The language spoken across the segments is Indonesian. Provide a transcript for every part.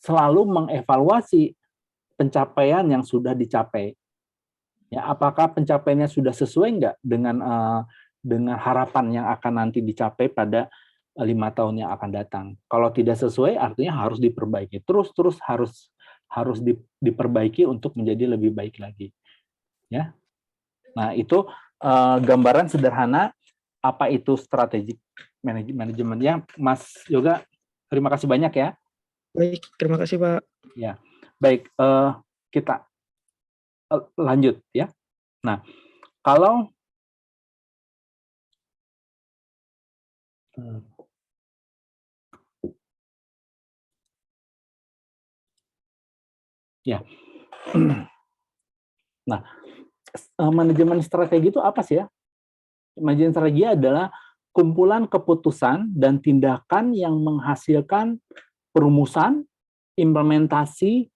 selalu mengevaluasi pencapaian yang sudah dicapai. Ya, apakah pencapaiannya sudah sesuai nggak dengan harapan yang akan nanti dicapai pada 5 tahun yang akan datang. Kalau tidak sesuai, artinya harus diperbaiki. Terus harus diperbaiki untuk menjadi lebih baik lagi. Ya, nah itu gambaran sederhana apa itu strategic management ya, Mas Yoga. Terima kasih banyak ya. Baik, terima kasih Pak. Ya, baik, kita lanjut ya. Nah, kalau ya, nah, manajemen strategi itu apa sih ya? Manajemen strategi adalah kumpulan keputusan dan tindakan yang menghasilkan perumusan, implementasi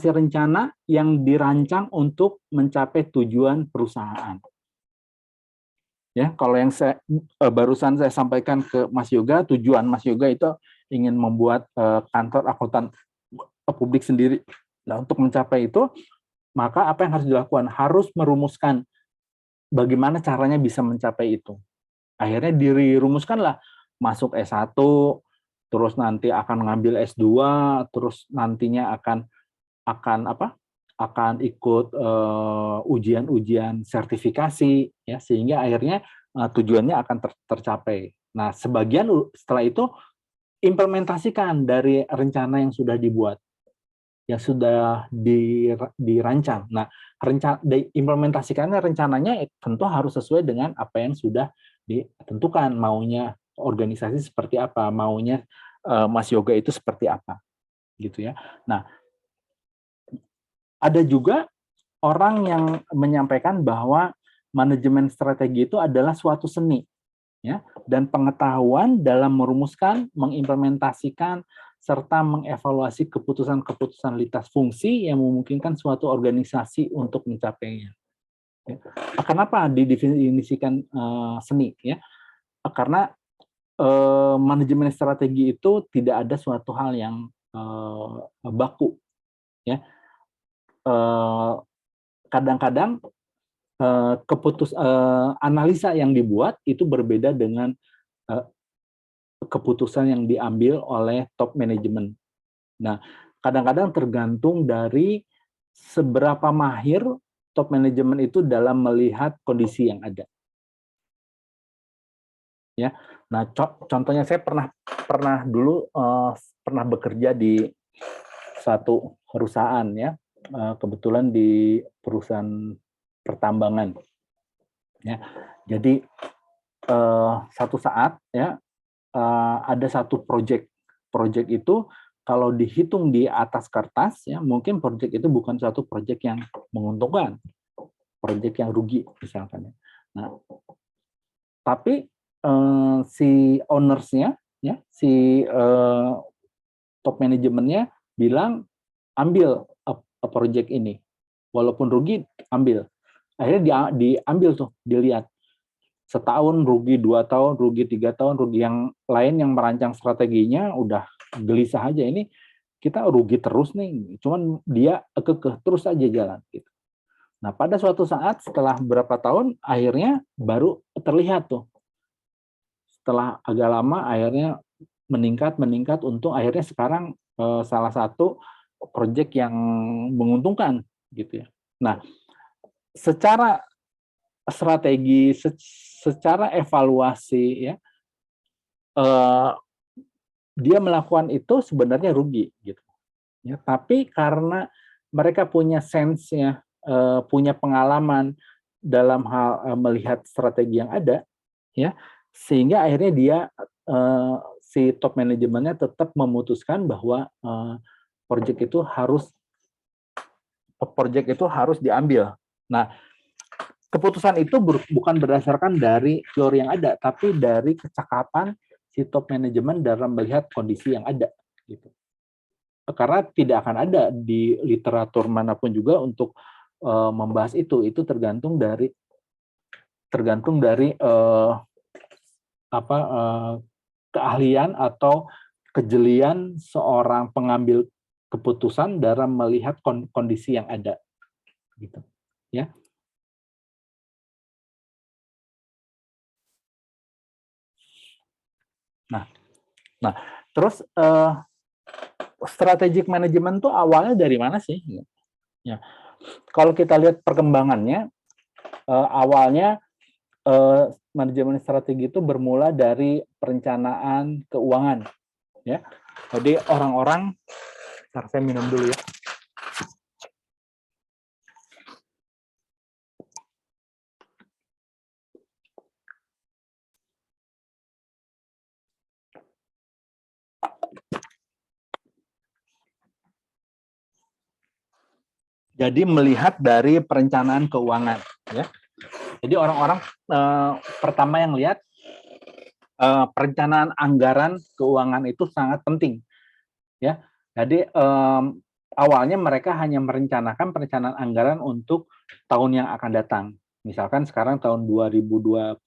rencana yang dirancang untuk mencapai tujuan perusahaan. Ya, kalau yang barusan saya sampaikan ke Mas Yoga, tujuan Mas Yoga itu ingin membuat kantor akuntan publik sendiri. Nah, untuk mencapai itu, maka apa yang harus dilakukan? Harus merumuskan bagaimana caranya bisa mencapai itu. Akhirnya dirumuskanlah masuk S1, terus nanti akan ngambil S2, terus nantinya akan ikut ujian-ujian sertifikasi ya, sehingga akhirnya tujuannya akan tercapai. Nah, sebagian setelah itu implementasikan dari rencana yang sudah dibuat, yang sudah dirancang. Nah, implementasikannya rencananya tentu harus sesuai dengan apa yang sudah ditentukan, maunya organisasi seperti apa, maunya Mas Yoga itu seperti apa, gitu ya. Nah, ada juga orang yang menyampaikan bahwa manajemen strategi itu adalah suatu seni, ya, dan pengetahuan dalam merumuskan, mengimplementasikan, serta mengevaluasi keputusan-keputusan lintas fungsi yang memungkinkan suatu organisasi untuk mencapainya. Ya. Kenapa didefinisikan seni? Ya, karena manajemen strategi itu tidak ada suatu hal yang baku. Ya, kadang-kadang analisa yang dibuat itu berbeda dengan keputusan yang diambil oleh top manajemen. Nah, kadang-kadang tergantung dari seberapa mahir top manajemen itu dalam melihat kondisi yang ada. Ya, nah contohnya saya pernah dulu pernah bekerja di satu perusahaan ya, kebetulan di perusahaan pertambangan. Ya, jadi satu saat ya ada satu proyek itu kalau dihitung di atas kertas ya mungkin proyek itu bukan suatu proyek yang menguntungkan, proyek yang rugi misalkan. Nah, tapi si ownersnya ya si top manajemennya bilang ambil proyek ini walaupun rugi ambil. Akhirnya diambil tuh, dilihat setahun rugi, 2 tahun rugi, 3 tahun rugi. Yang lain yang merancang strateginya udah gelisah aja, ini kita rugi terus nih, cuman dia kekeh terus aja jalan gitu. Nah, pada suatu saat setelah beberapa tahun akhirnya baru terlihat tuh, setelah agak lama akhirnya meningkat untung, akhirnya sekarang salah satu proyek yang menguntungkan gitu ya. Nah, secara strategi, secara evaluasi ya, dia melakukan itu sebenarnya rugi gitu ya, tapi karena mereka punya sense-nya, punya pengalaman dalam hal melihat strategi yang ada ya, sehingga akhirnya dia si top manajemennya tetap memutuskan bahwa proyek itu harus diambil. Nah, keputusan itu bukan berdasarkan dari teori yang ada, tapi dari kecakapan si top manajemen dalam melihat kondisi yang ada. Gitu. Karena tidak akan ada di literatur manapun juga untuk membahas itu. Itu tergantung dari keahlian atau kejelian seorang pengambil keputusan dalam melihat kondisi yang ada, gitu, ya. Nah, terus strategic management tuh awalnya dari mana sih? Ya, kalau kita lihat perkembangannya, awalnya manajemen strategi itu bermula dari perencanaan keuangan, ya. Jadi orang-orang, saya minum dulu ya. Jadi melihat dari perencanaan keuangan, ya. Jadi orang-orang pertama yang lihat perencanaan anggaran keuangan itu sangat penting, ya. Jadi awalnya mereka hanya merencanakan perencanaan anggaran untuk tahun yang akan datang. Misalkan sekarang tahun 2020,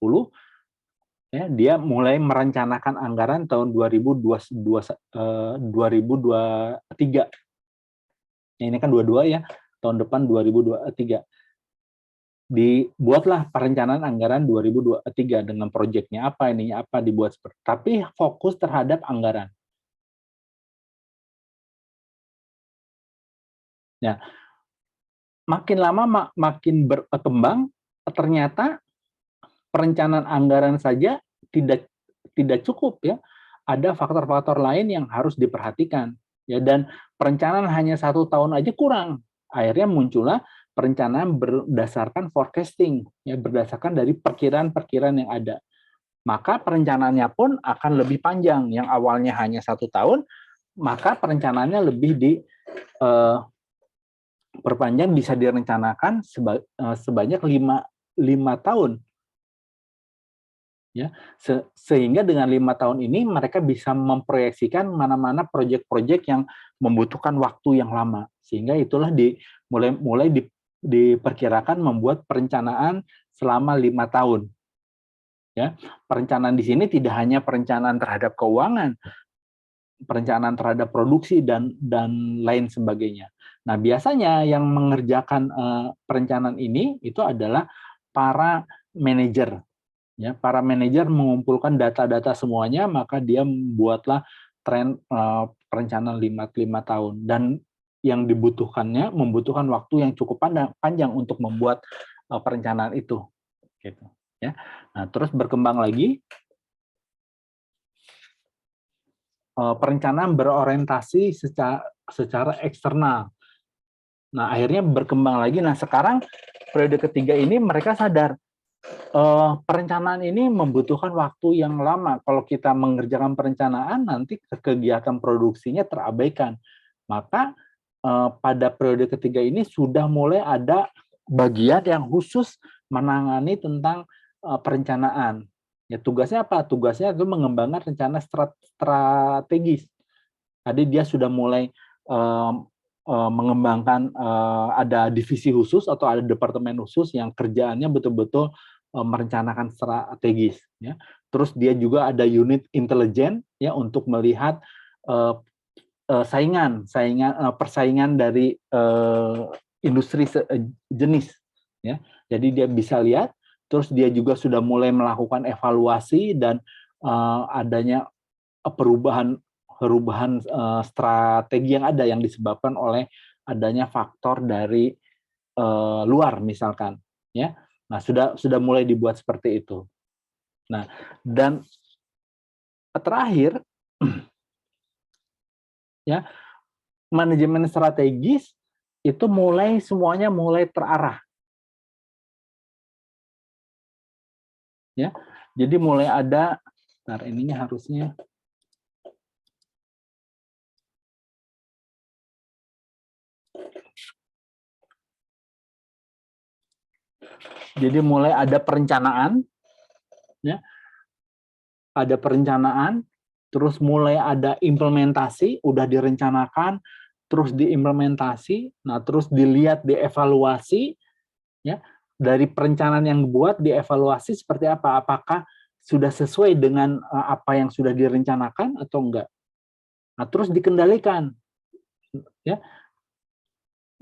ya, dia mulai merencanakan anggaran tahun 2023. Ini kan 22 ya, tahun depan 2023. Dibuatlah perencanaan anggaran 2023 dengan proyeknya apa, ininya apa, dibuat seperti, tapi fokus terhadap anggaran. Ya, makin lama makin berkembang, ternyata perencanaan anggaran saja tidak cukup, ya. Ada faktor-faktor lain yang harus diperhatikan, ya, dan perencanaan hanya 1 tahun aja kurang. Akhirnya muncullah perencanaan berdasarkan forecasting, ya, berdasarkan dari perkiraan-perkiraan yang ada. Maka perencanaannya pun akan lebih panjang. Yang awalnya hanya 1 tahun, maka perencanaannya lebih perpanjang, bisa direncanakan sebanyak 5 tahun. Ya, sehingga dengan 5 tahun ini mereka bisa memproyeksikan mana-mana proyek-proyek yang membutuhkan waktu yang lama, sehingga itulah mulai diperkirakan membuat perencanaan selama 5 tahun. Ya, perencanaan di sini tidak hanya perencanaan terhadap keuangan, perencanaan terhadap produksi dan lain sebagainya. Nah, biasanya yang mengerjakan perencanaan ini itu adalah para manajer. Ya, para manajer mengumpulkan data-data semuanya, maka dia membuatlah perencanaan 5 tahun, dan yang membutuhkan waktu yang cukup panjang untuk membuat perencanaan itu, gitu, ya. Nah, terus berkembang lagi perencanaan berorientasi secara eksternal. Nah, akhirnya berkembang lagi. Nah, sekarang periode ketiga ini mereka sadar perencanaan ini membutuhkan waktu yang lama. Kalau kita mengerjakan perencanaan, nanti kegiatan produksinya terabaikan. Maka pada periode ketiga ini sudah mulai ada bagian yang khusus menangani tentang perencanaan. Ya, tugasnya apa? Tugasnya itu mengembangkan rencana strategis. Jadi dia sudah mulai mengembangkan, ada divisi khusus atau ada departemen khusus yang kerjaannya betul-betul merencanakan strategis, ya. Terus dia juga ada unit intelijen, ya, untuk melihat persaingan dari industri jenis, ya. Jadi dia bisa lihat, terus dia juga sudah mulai melakukan evaluasi dan adanya perubahan strategi yang ada yang disebabkan oleh adanya faktor dari luar misalkan, ya. Nah, sudah mulai dibuat seperti itu. Nah, dan terakhir ya, manajemen strategis itu semuanya mulai terarah. Ya. Jadi mulai ada, ininya harusnya jadi mulai ada perencanaan, ya. Ada perencanaan, terus mulai ada implementasi, udah direncanakan, terus diimplementasi, nah terus dilihat, dievaluasi, ya, dari perencanaan yang dibuat, dievaluasi seperti apa, apakah sudah sesuai dengan apa yang sudah direncanakan atau enggak. Nah, terus dikendalikan, ya.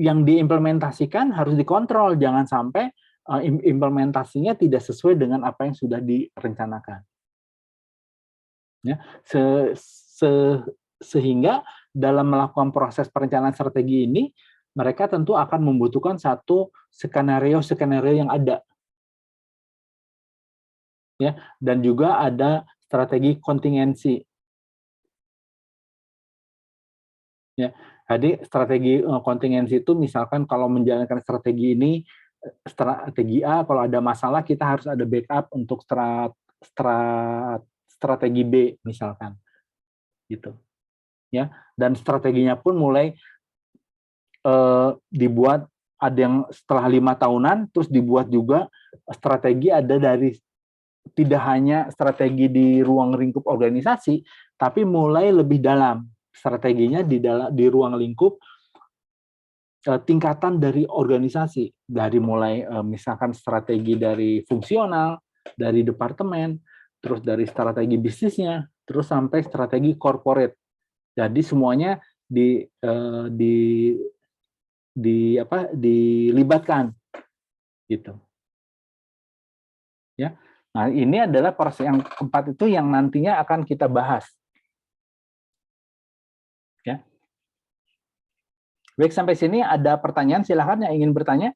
Yang diimplementasikan harus dikontrol, jangan sampai implementasinya tidak sesuai dengan apa yang sudah direncanakan. Ya, sehingga dalam melakukan proses perencanaan strategi ini, mereka tentu akan membutuhkan satu skenario yang ada, ya, dan juga ada strategi kontingensi. Ya, jadi strategi kontingensi itu misalkan kalau menjalankan strategi ini, strategi A, kalau ada masalah kita harus ada backup untuk strategi B misalkan, gitu. Ya, dan strateginya pun mulai dibuat, ada yang setelah 5 tahunan, terus dibuat juga strategi ada dari tidak hanya strategi di ruang lingkup organisasi, tapi mulai lebih dalam strateginya di ruang lingkup tingkatan dari organisasi, dari mulai misalkan strategi dari fungsional, dari departemen, terus dari strategi bisnisnya, terus sampai strategi corporate. Jadi semuanya dilibatkan, gitu. Ya. Nah, ini adalah proses yang keempat itu yang nantinya akan kita bahas. Ya. Baik, sampai sini ada pertanyaan, silakan yang ingin bertanya.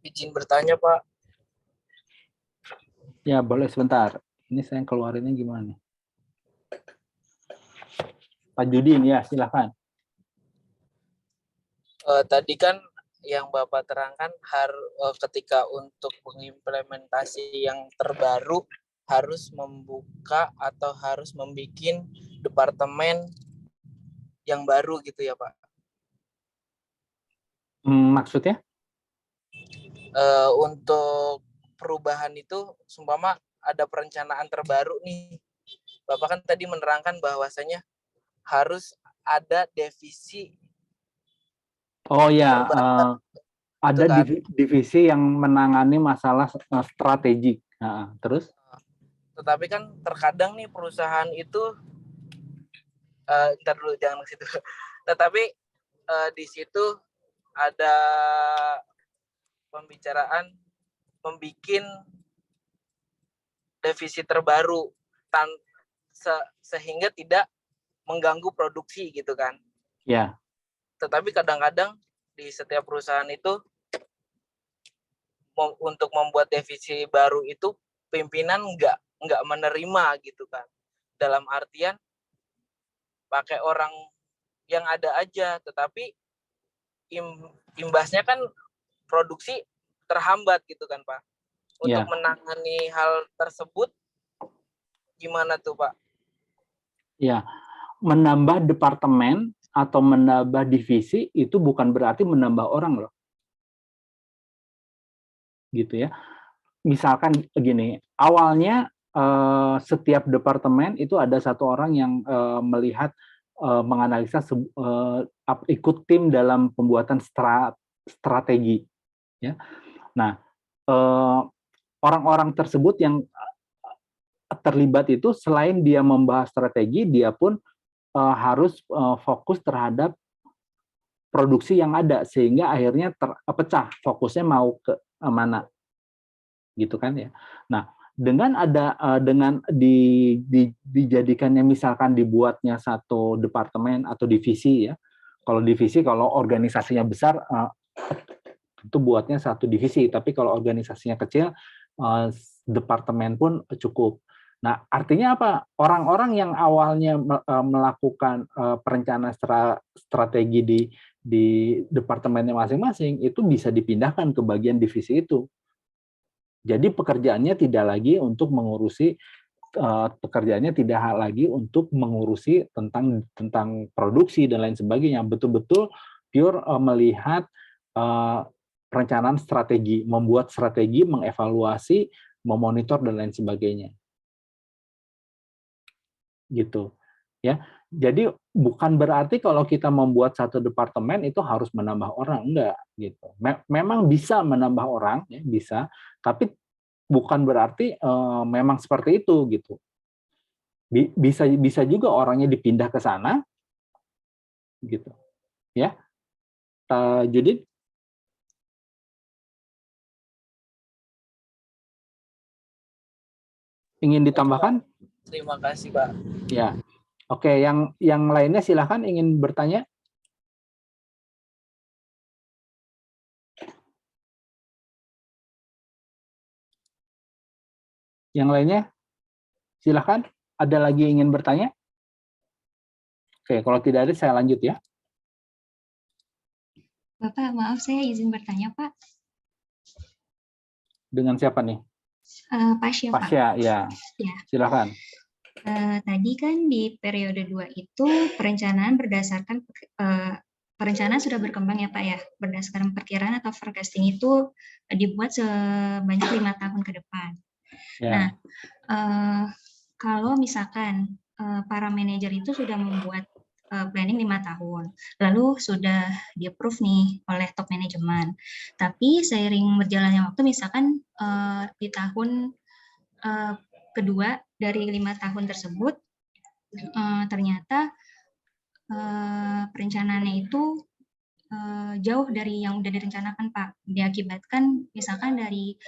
Izin bertanya, Pak. Ya, boleh sebentar. Ini saya keluarinnya gimana nih? Pak Judin, ya silakan. Tadi kan yang Bapak terangkan ketika untuk mengimplementasi yang terbaru harus membuka atau harus membuat departemen yang baru gitu ya, Pak. Maksudnya? Untuk perubahan itu seumpama ada perencanaan terbaru nih. Bapak kan tadi menerangkan bahwasanya harus ada divisi. Oh ya, ada kan? divisi yang menangani masalah strategik. Nah, terus? Tetapi kan terkadang nih perusahaan itu, ntar dulu jangan ke situ. Tetapi di situ ada pembicaraan membikin divisi terbaru sehingga tidak mengganggu produksi gitu kan. Ya. Tetapi kadang-kadang di setiap perusahaan itu untuk membuat divisi baru itu pimpinan nggak menerima gitu kan. Dalam artian pakai orang yang ada aja, tetapi imbasnya kan produksi terhambat gitu kan, Pak. Untuk menangani hal tersebut gimana tuh, Pak? Ya, menambah departemen atau menambah divisi itu bukan berarti menambah orang loh. Gitu ya. Misalkan begini, awalnya setiap departemen itu ada satu orang yang melihat, menganalisa ikut tim dalam pembuatan strategi. Ya. Nah, orang-orang tersebut yang terlibat itu selain dia membahas strategi, dia pun harus fokus terhadap produksi yang ada sehingga akhirnya terpecah fokusnya mau ke mana, gitu kan ya. Nah, dengan dijadikannya misalkan dibuatnya satu departemen atau divisi ya. Kalau organisasinya besar itu buatnya satu divisi, tapi kalau organisasinya kecil departemen pun cukup. Nah, artinya apa? Orang-orang yang awalnya melakukan perencanaan strategi di departemennya masing-masing itu bisa dipindahkan ke bagian divisi itu. Jadi pekerjaannya tidak lagi untuk mengurusi tentang produksi dan lain sebagainya. Betul-betul pure melihat perencanaan strategi, membuat strategi, mengevaluasi, memonitor dan lain sebagainya. Gitu ya. Jadi bukan berarti kalau kita membuat satu departemen itu harus menambah orang, enggak gitu. Memang bisa menambah orang ya, bisa, tapi bukan berarti memang seperti itu gitu. bisa juga orangnya dipindah ke sana, gitu, ya. Judit, ingin ditambahkan? Terima kasih, Pak. Ya, oke. Yang lainnya silahkan ingin bertanya. Yang lainnya silahkan. Ada lagi ingin bertanya? Oke, kalau tidak ada saya lanjut ya. Bapak, maaf saya izin bertanya, Pak. Dengan siapa nih? Pasya, Pak. Pasya, ya. Ya. Silakan. Tadi kan di periode 2 itu perencanaan berdasarkan perencanaan sudah berkembang ya Pak ya, berdasarkan perkiraan atau forecasting itu dibuat sebanyak 5 tahun ke depan. Ya. Nah, kalau misalkan para manajer itu sudah membuat planning 5 tahun, lalu sudah di-approve nih oleh top manajemen. Tapi seiring berjalannya waktu, misalkan di tahun kedua dari 5 tahun tersebut, ternyata perencanaannya itu jauh dari yang udah direncanakan, Pak. Diakibatkan misalkan dari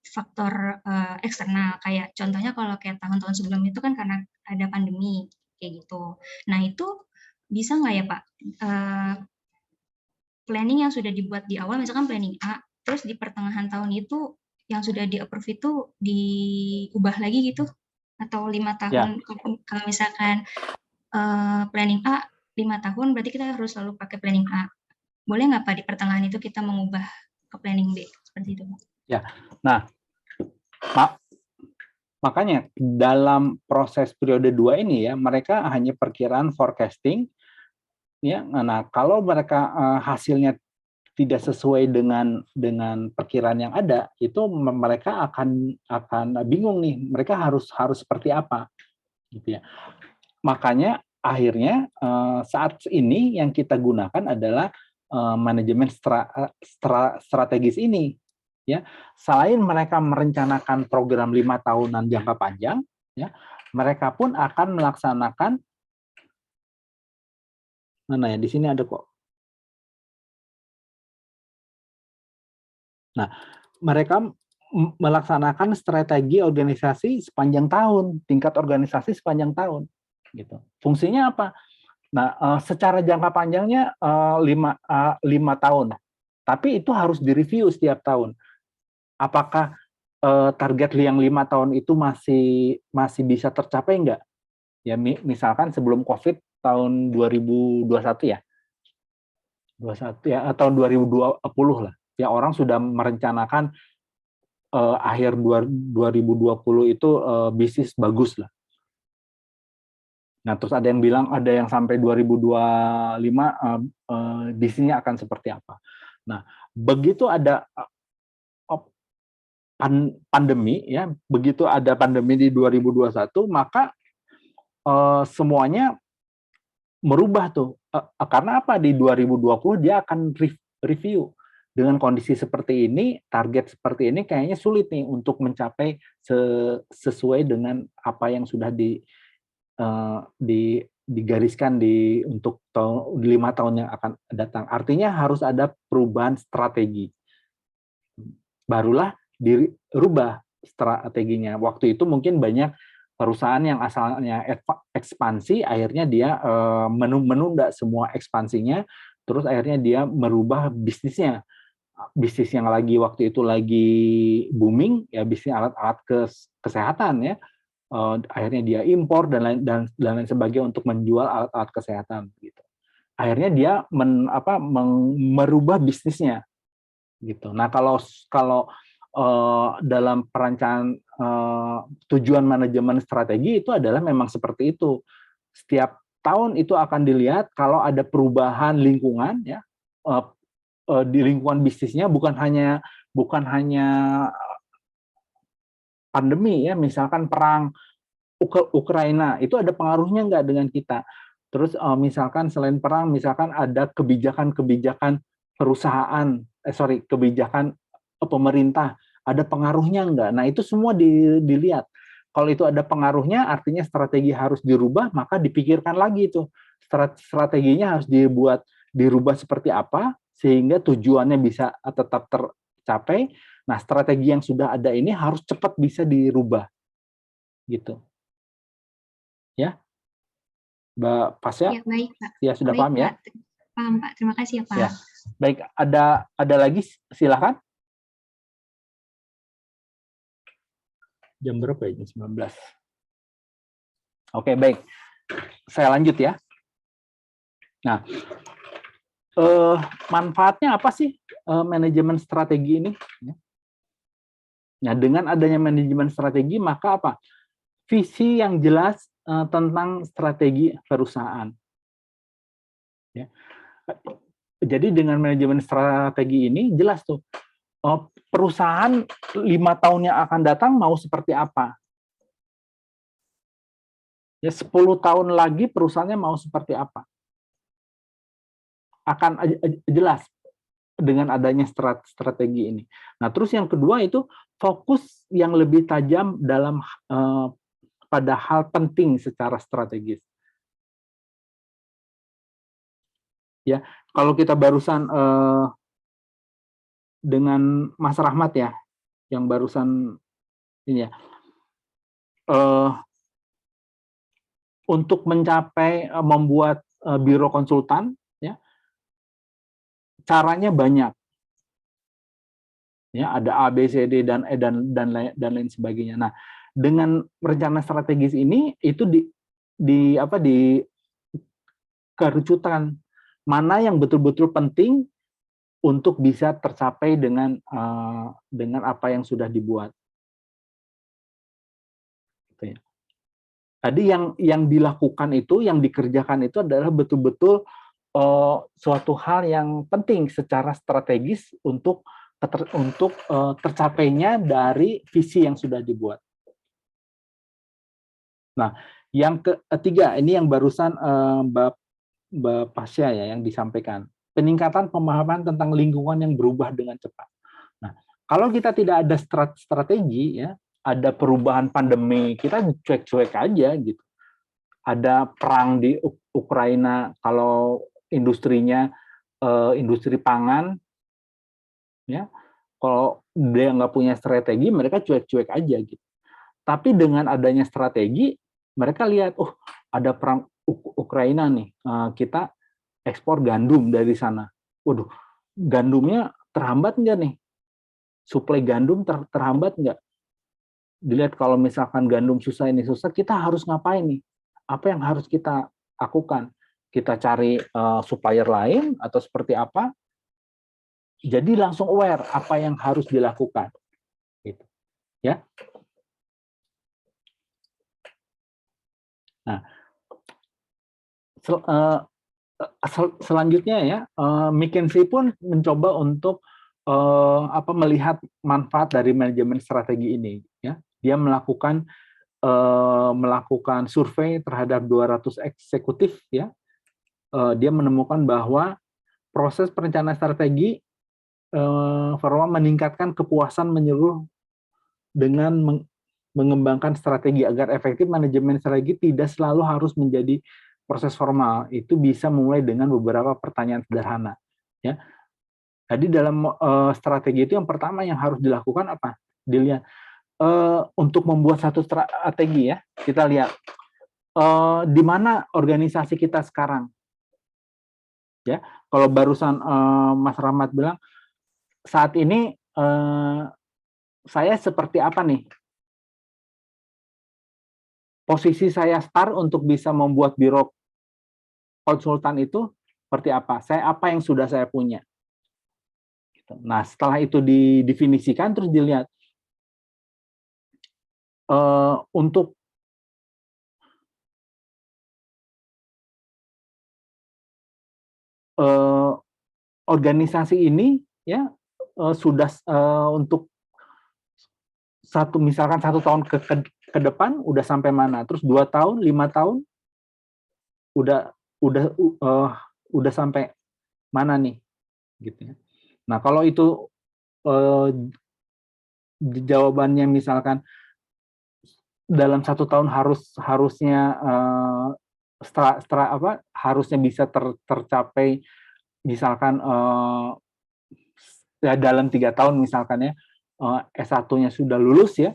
faktor eksternal, kayak contohnya kalau kayak tahun-tahun sebelum itu kan karena ada pandemi, kayak gitu. Nah itu bisa nggak ya Pak, planning yang sudah dibuat di awal, misalkan planning A, terus di pertengahan tahun itu yang sudah di-approve itu diubah lagi gitu? Atau 5 tahun, kalau misalkan planning A 5 tahun, berarti kita harus selalu pakai planning A. Boleh nggak Pak di pertengahan itu kita mengubah ke planning B? Seperti itu Pak. Ya, nah, makanya dalam proses periode 2 ini ya, mereka hanya perkiraan forecasting, ya. Nah, kalau mereka hasilnya tidak sesuai dengan perkiraan yang ada, itu mereka akan bingung nih, mereka harus seperti apa, gitu ya. Makanya akhirnya saat ini yang kita gunakan adalah manajemen strategis ini, ya. Selain mereka merencanakan program 5 tahunan jangka panjang, ya, mereka pun akan melaksanakan, mana ya, di sini ada kok. Nah, mereka melaksanakan strategi organisasi sepanjang tahun, tingkat organisasi sepanjang tahun, gitu. Fungsinya apa? Nah, secara jangka panjangnya 5 tahun, tapi itu harus direview setiap tahun. Apakah target yang 5 tahun itu masih bisa tercapai enggak? Ya, misalkan sebelum COVID tahun 2021 ya, 21 ya, atau 2020 lah. Ya, orang sudah merencanakan akhir 2020 itu bisnis bagus lah. Nah, terus ada yang bilang ada yang sampai 2025 bisnisnya akan seperti apa. Nah, begitu ada pandemi ya, begitu ada pandemi di 2021, maka semuanya merubah tuh. Karena apa? Di 2020 dia akan review. Dengan kondisi seperti ini, target seperti ini kayaknya sulit nih untuk mencapai sesuai dengan apa yang sudah digariskan untuk 5 tahun yang akan datang. Artinya harus ada perubahan strategi. Barulah dirubah strateginya. Waktu itu mungkin banyak perusahaan yang asalnya ekspansi, akhirnya dia menunda semua ekspansinya, terus akhirnya dia merubah bisnisnya. Bisnis yang waktu itu lagi booming, ya bisnis alat-alat kesehatan ya, akhirnya dia impor dan lain sebagainya untuk menjual alat-alat kesehatan gitu. Akhirnya dia merubah bisnisnya gitu. Nah, kalau dalam perencanaan tujuan manajemen strategi itu adalah memang seperti itu. Setiap tahun itu akan dilihat kalau ada perubahan lingkungan ya, di lingkungan bisnisnya, bukan hanya pandemi ya, misalkan perang Ukraina, itu ada pengaruhnya nggak dengan kita. Terus misalkan selain perang, misalkan ada kebijakan perusahaan, kebijakan pemerintah, ada pengaruhnya nggak? Nah, itu semua dilihat. Kalau itu ada pengaruhnya, artinya strategi harus dirubah, maka dipikirkan lagi itu. Strateginya harus dirubah seperti apa, sehingga tujuannya bisa tetap tercapai. Nah, strategi yang sudah ada ini harus cepat bisa dirubah. Gitu. Ya, Mbak Pasya? Ya, baik, Pak. Ya, sudah Baik, paham ya? Pak. Paham, Pak. Terima kasih ya, Pak. Ya. Baik, ada lagi, silakan. Jam berapa ya? Jam 19. Oke, baik. Saya lanjut ya. Nah, manfaatnya apa sih manajemen strategi ini? Nah, dengan adanya manajemen strategi, maka apa? Visi yang jelas tentang strategi perusahaan. Ya. Jadi dengan manajemen strategi ini jelas tuh perusahaan 5 tahun yang akan datang mau seperti apa. Ya, 10 tahun lagi perusahaannya mau seperti apa. Akan jelas dengan adanya strategi ini. Nah, terus yang kedua itu fokus yang lebih tajam dalam pada hal penting secara strategis. Ya, kalau kita barusan dengan Mas Rahmat ya, yang barusan ini ya, untuk mencapai membuat biro konsultan, ya, caranya banyak. Ya, ada A, B, C, D dan E dan lain sebagainya. Nah, dengan rencana strategis ini itu dikerucutan mana yang betul-betul penting untuk bisa tercapai dengan apa yang sudah dibuat. Tadi yang dilakukan itu, yang dikerjakan itu adalah betul-betul suatu hal yang penting secara strategis untuk tercapainya dari visi yang sudah dibuat. Nah, yang ketiga, ini yang barusan Mbak Pasya ya yang disampaikan. Peningkatan pemahaman tentang lingkungan yang berubah dengan cepat. Nah, kalau kita tidak ada strategi ya, ada perubahan pandemi, kita cuek-cuek aja gitu. Ada perang di Ukraina, kalau industrinya industri pangan, ya, kalau dia nggak punya strategi, mereka cuek-cuek aja gitu. Tapi dengan adanya strategi, mereka lihat, oh ada perang Ukraina nih, kita ekspor gandum dari sana. Waduh, gandumnya terhambat nggak nih? Suplai gandum terhambat nggak? Dilihat kalau misalkan gandum susah ini susah, kita harus ngapain nih? Apa yang harus kita lakukan? Kita cari supplier lain atau seperti apa? Jadi langsung aware apa yang harus dilakukan. Gitu. Ya. Nah, selanjutnya ya, McKinsey pun mencoba untuk melihat manfaat dari manajemen strategi ini. Ya, dia melakukan survei terhadap 200 eksekutif. Ya, dia menemukan bahwa proses perencanaan strategi meningkatkan kepuasan menyeluruh dengan mengembangkan strategi agar efektif. Manajemen strategi tidak selalu harus menjadi proses formal, itu bisa mulai dengan beberapa pertanyaan sederhana. Ya, jadi dalam strategi itu yang pertama yang harus dilakukan apa? Dilihat untuk membuat satu strategi ya, kita lihat di mana organisasi kita sekarang. Ya, kalau barusan Mas Rahmat bilang saat ini saya seperti apa nih? Posisi saya start untuk bisa membuat biro konsultan itu seperti apa? Apa yang sudah saya punya? Nah, setelah itu didefinisikan, terus dilihat untuk organisasi ini ya sudah untuk misalkan 1 tahun ke depan udah sampai mana? Terus 2 tahun, 5 tahun udah sampai mana nih? Gitu ya. Nah, kalau itu jawabannya misalkan dalam 1 tahun harusnya harusnya bisa tercapai misalkan ya dalam 3 tahun misalkan ya S1-nya sudah lulus ya,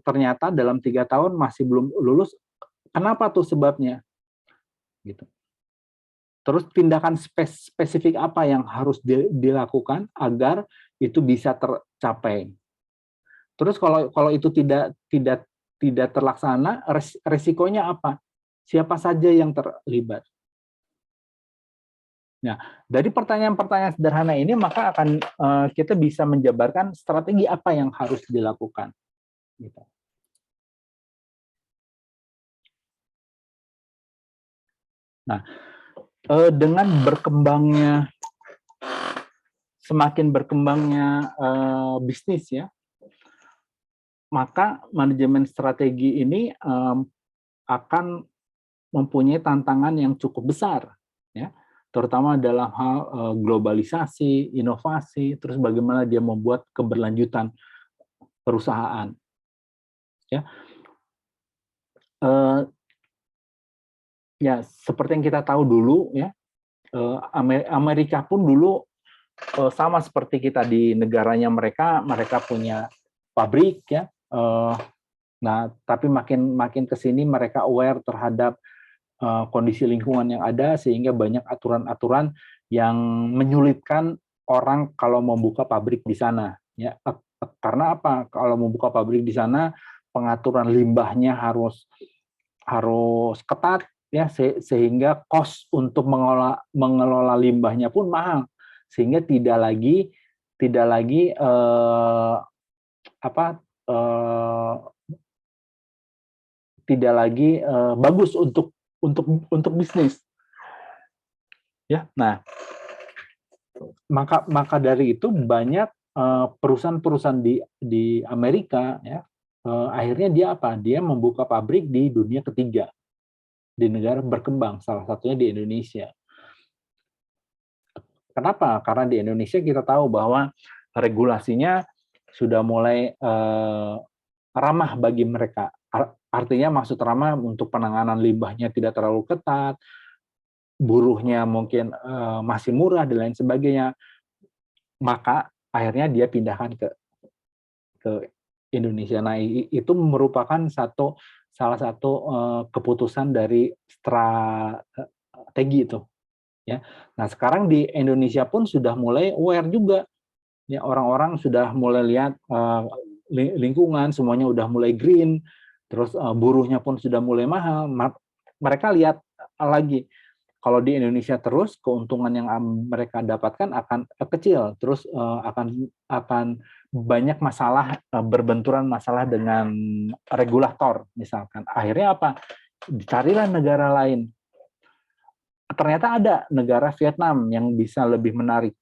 ternyata dalam 3 tahun masih belum lulus. Kenapa tuh sebabnya? Gitu. Terus tindakan spesifik apa yang harus dilakukan agar itu bisa tercapai? Terus kalau itu tidak terlaksana, resikonya apa? Siapa saja yang terlibat? Nah, dari pertanyaan-pertanyaan sederhana ini maka akan kita bisa menjabarkan strategi apa yang harus dilakukan. Gitu. Nah, dengan semakin berkembangnya bisnis ya, maka manajemen strategi ini akan mempunyai tantangan yang cukup besar, ya, terutama dalam hal globalisasi, inovasi, terus bagaimana dia membuat keberlanjutan perusahaan. Ya, ya seperti yang kita tahu dulu, ya, Amerika pun dulu sama seperti kita di negaranya mereka punya pabrik, ya. Nah, tapi makin ke sini mereka aware terhadap kondisi lingkungan yang ada sehingga banyak aturan-aturan yang menyulitkan orang kalau membuka pabrik di sana. Ya, karena apa? Kalau membuka pabrik di sana, pengaturan limbahnya harus ketat, ya, sehingga kos untuk mengelola limbahnya pun mahal, sehingga tidak lagi bagus untuk bisnis, ya. Nah, maka dari itu banyak perusahaan-perusahaan di Amerika, ya, akhirnya dia membuka pabrik di dunia ketiga, di negara berkembang, salah satunya di Indonesia. Kenapa? Karena di Indonesia kita tahu bahwa regulasinya sudah mulai ramah bagi mereka. Artinya maksud ramah untuk penanganan limbahnya tidak terlalu ketat, buruhnya mungkin masih murah dan lain sebagainya. Maka akhirnya dia pindahkan ke Indonesia. Nah, itu merupakan salah satu keputusan dari strategi itu. Ya. Nah, sekarang di Indonesia pun sudah mulai aware juga. Ya, orang-orang sudah mulai lihat lingkungan, semuanya udah mulai green, terus buruhnya pun sudah mulai mahal. Mereka lihat lagi, kalau di Indonesia terus keuntungan yang mereka dapatkan akan kecil, terus akan banyak masalah, berbenturan masalah dengan regulator misalkan. Akhirnya apa? Dicarilah negara lain. Ternyata ada negara Vietnam yang bisa lebih menarik,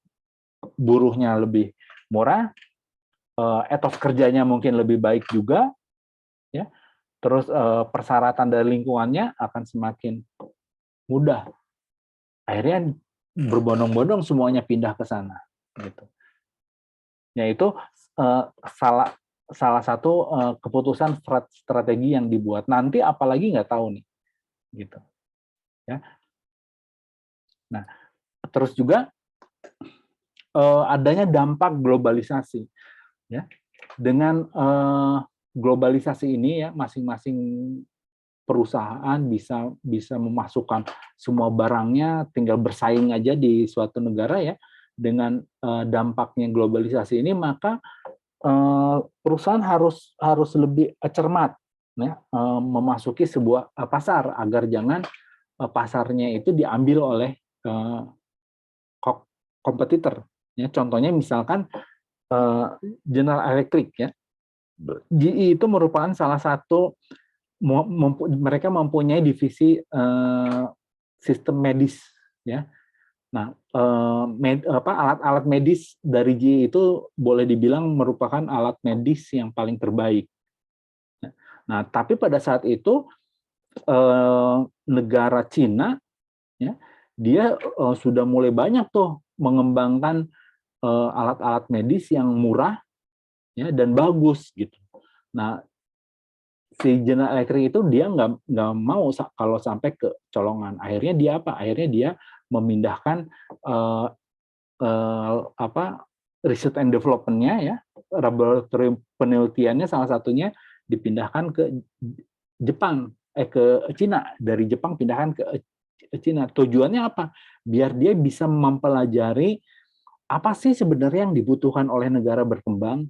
buruhnya lebih murah, etos kerjanya mungkin lebih baik juga, ya. Terus persyaratan dari lingkungannya akan semakin mudah. Akhirnya berbondong-bondong semuanya pindah ke sana, gitu. Ya, itu salah satu keputusan strategi yang dibuat. Nanti apalagi nggak tahu nih, gitu. Ya. Nah, terus juga adanya dampak globalisasi, ya. Dengan globalisasi ini, ya, masing-masing perusahaan bisa memasukkan semua barangnya, tinggal bersaing aja di suatu negara, ya. Dengan dampaknya globalisasi ini, maka perusahaan harus lebih cermat, ya, memasuki sebuah pasar agar jangan pasarnya itu diambil oleh kompetitor. Ya, contohnya misalkan General Electric, ya, GE itu merupakan salah satu, mereka mempunyai divisi sistem medis, ya. Nah, alat-alat medis dari GE itu boleh dibilang merupakan alat medis yang paling terbaik. Nah, tapi pada saat itu negara Cina, ya, dia sudah mulai banyak tuh mengembangkan alat-alat medis yang murah, ya, dan bagus, gitu. Nah, si General Electric itu dia nggak mau kalau sampai ke colongan. Akhirnya dia apa? Akhirnya dia memindahkan research and development-nya, ya, laboratorium penelitiannya salah satunya dipindahkan ke Jepang, ke Cina. Dari Jepang pindahkan ke Cina. Tujuannya apa? Biar dia bisa mempelajari apa sih sebenarnya yang dibutuhkan oleh negara berkembang.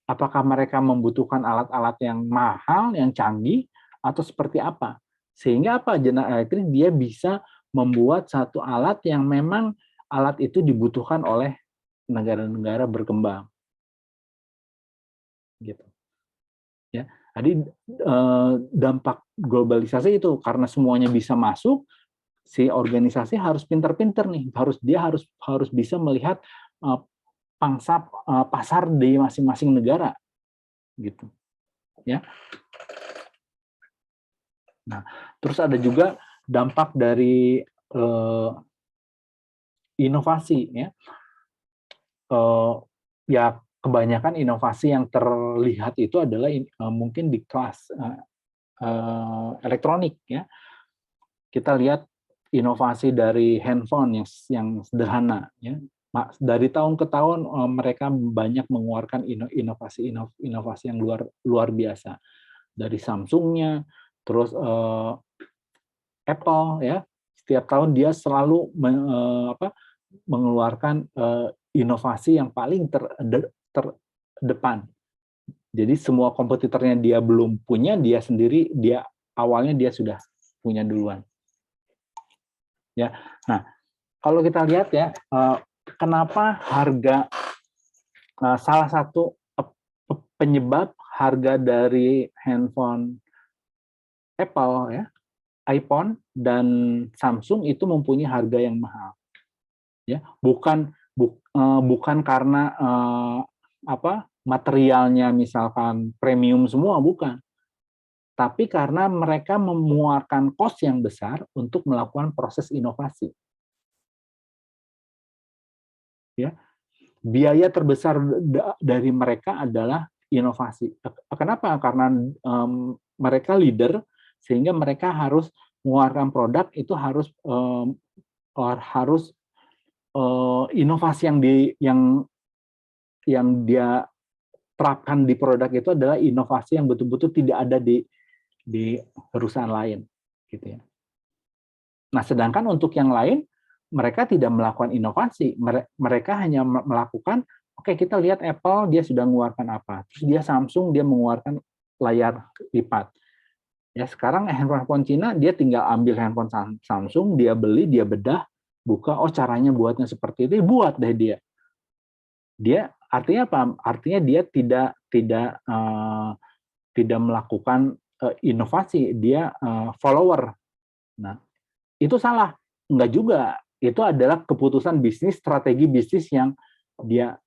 Apakah mereka membutuhkan alat-alat yang mahal, yang canggih, atau seperti apa? Sehingga apa? General Electric dia bisa membuat satu alat yang memang alat itu dibutuhkan oleh negara-negara berkembang. Gitu. Ya. Jadi dampak globalisasi itu karena semuanya bisa masuk, si organisasi harus pinter-pinter nih, dia harus bisa melihat pangsa pasar di masing-masing negara, gitu. Ya. Nah, terus ada juga dampak dari inovasi, ya. Ya, kebanyakan inovasi yang terlihat itu adalah mungkin di kelas elektronik, ya. Kita lihat inovasi dari handphone yang sederhana, ya. Dari tahun ke tahun mereka banyak mengeluarkan inovasi yang luar biasa. Dari Samsung-nya, terus Apple, ya. Setiap tahun dia selalu mengeluarkan inovasi yang paling terdepan. Jadi semua kompetitornya dia belum punya, dia sendiri awalnya dia sudah punya duluan. Ya. Nah, kalau kita lihat, ya, kenapa harga salah satu penyebab harga dari handphone Apple, ya, iPhone dan Samsung itu mempunyai harga yang mahal. Ya, bukan karena materialnya misalkan premium semua, bukan. Tapi karena mereka mengeluarkan kos yang besar untuk melakukan proses inovasi. Ya. Biaya terbesar dari mereka adalah inovasi. Kenapa? Karena mereka leader, sehingga mereka harus mengeluarkan produk itu harus inovasi yang dia terapkan di produk itu adalah inovasi yang betul-betul tidak ada di perusahaan lain, gitu ya. Nah, sedangkan untuk yang lain mereka tidak melakukan inovasi, mereka hanya melakukan, oke, kita lihat Apple dia sudah mengeluarkan apa, terus dia Samsung dia mengeluarkan layar lipat. Ya, sekarang handphone Cina dia tinggal ambil handphone Samsung, dia beli, dia bedah, buka, oh caranya buatnya seperti itu, buat deh dia. Dia artinya apa? Artinya dia tidak melakukan inovasi, dia follower. Nah, itu salah. Enggak juga. Itu adalah keputusan bisnis, strategi bisnis yang dia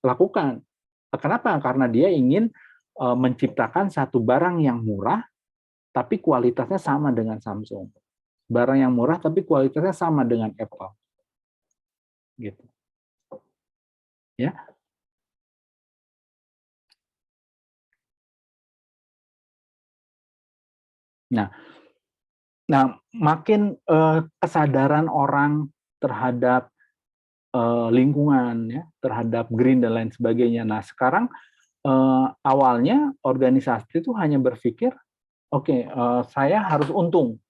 lakukan. Kenapa? Karena dia ingin menciptakan satu barang yang murah, tapi kualitasnya sama dengan Samsung. Barang yang murah, tapi kualitasnya sama dengan Apple. Gitu. Ya. Nah, makin kesadaran orang terhadap lingkungan, ya, terhadap green dan lain sebagainya. Nah, sekarang awalnya organisasi itu hanya berpikir, oke, saya harus untung,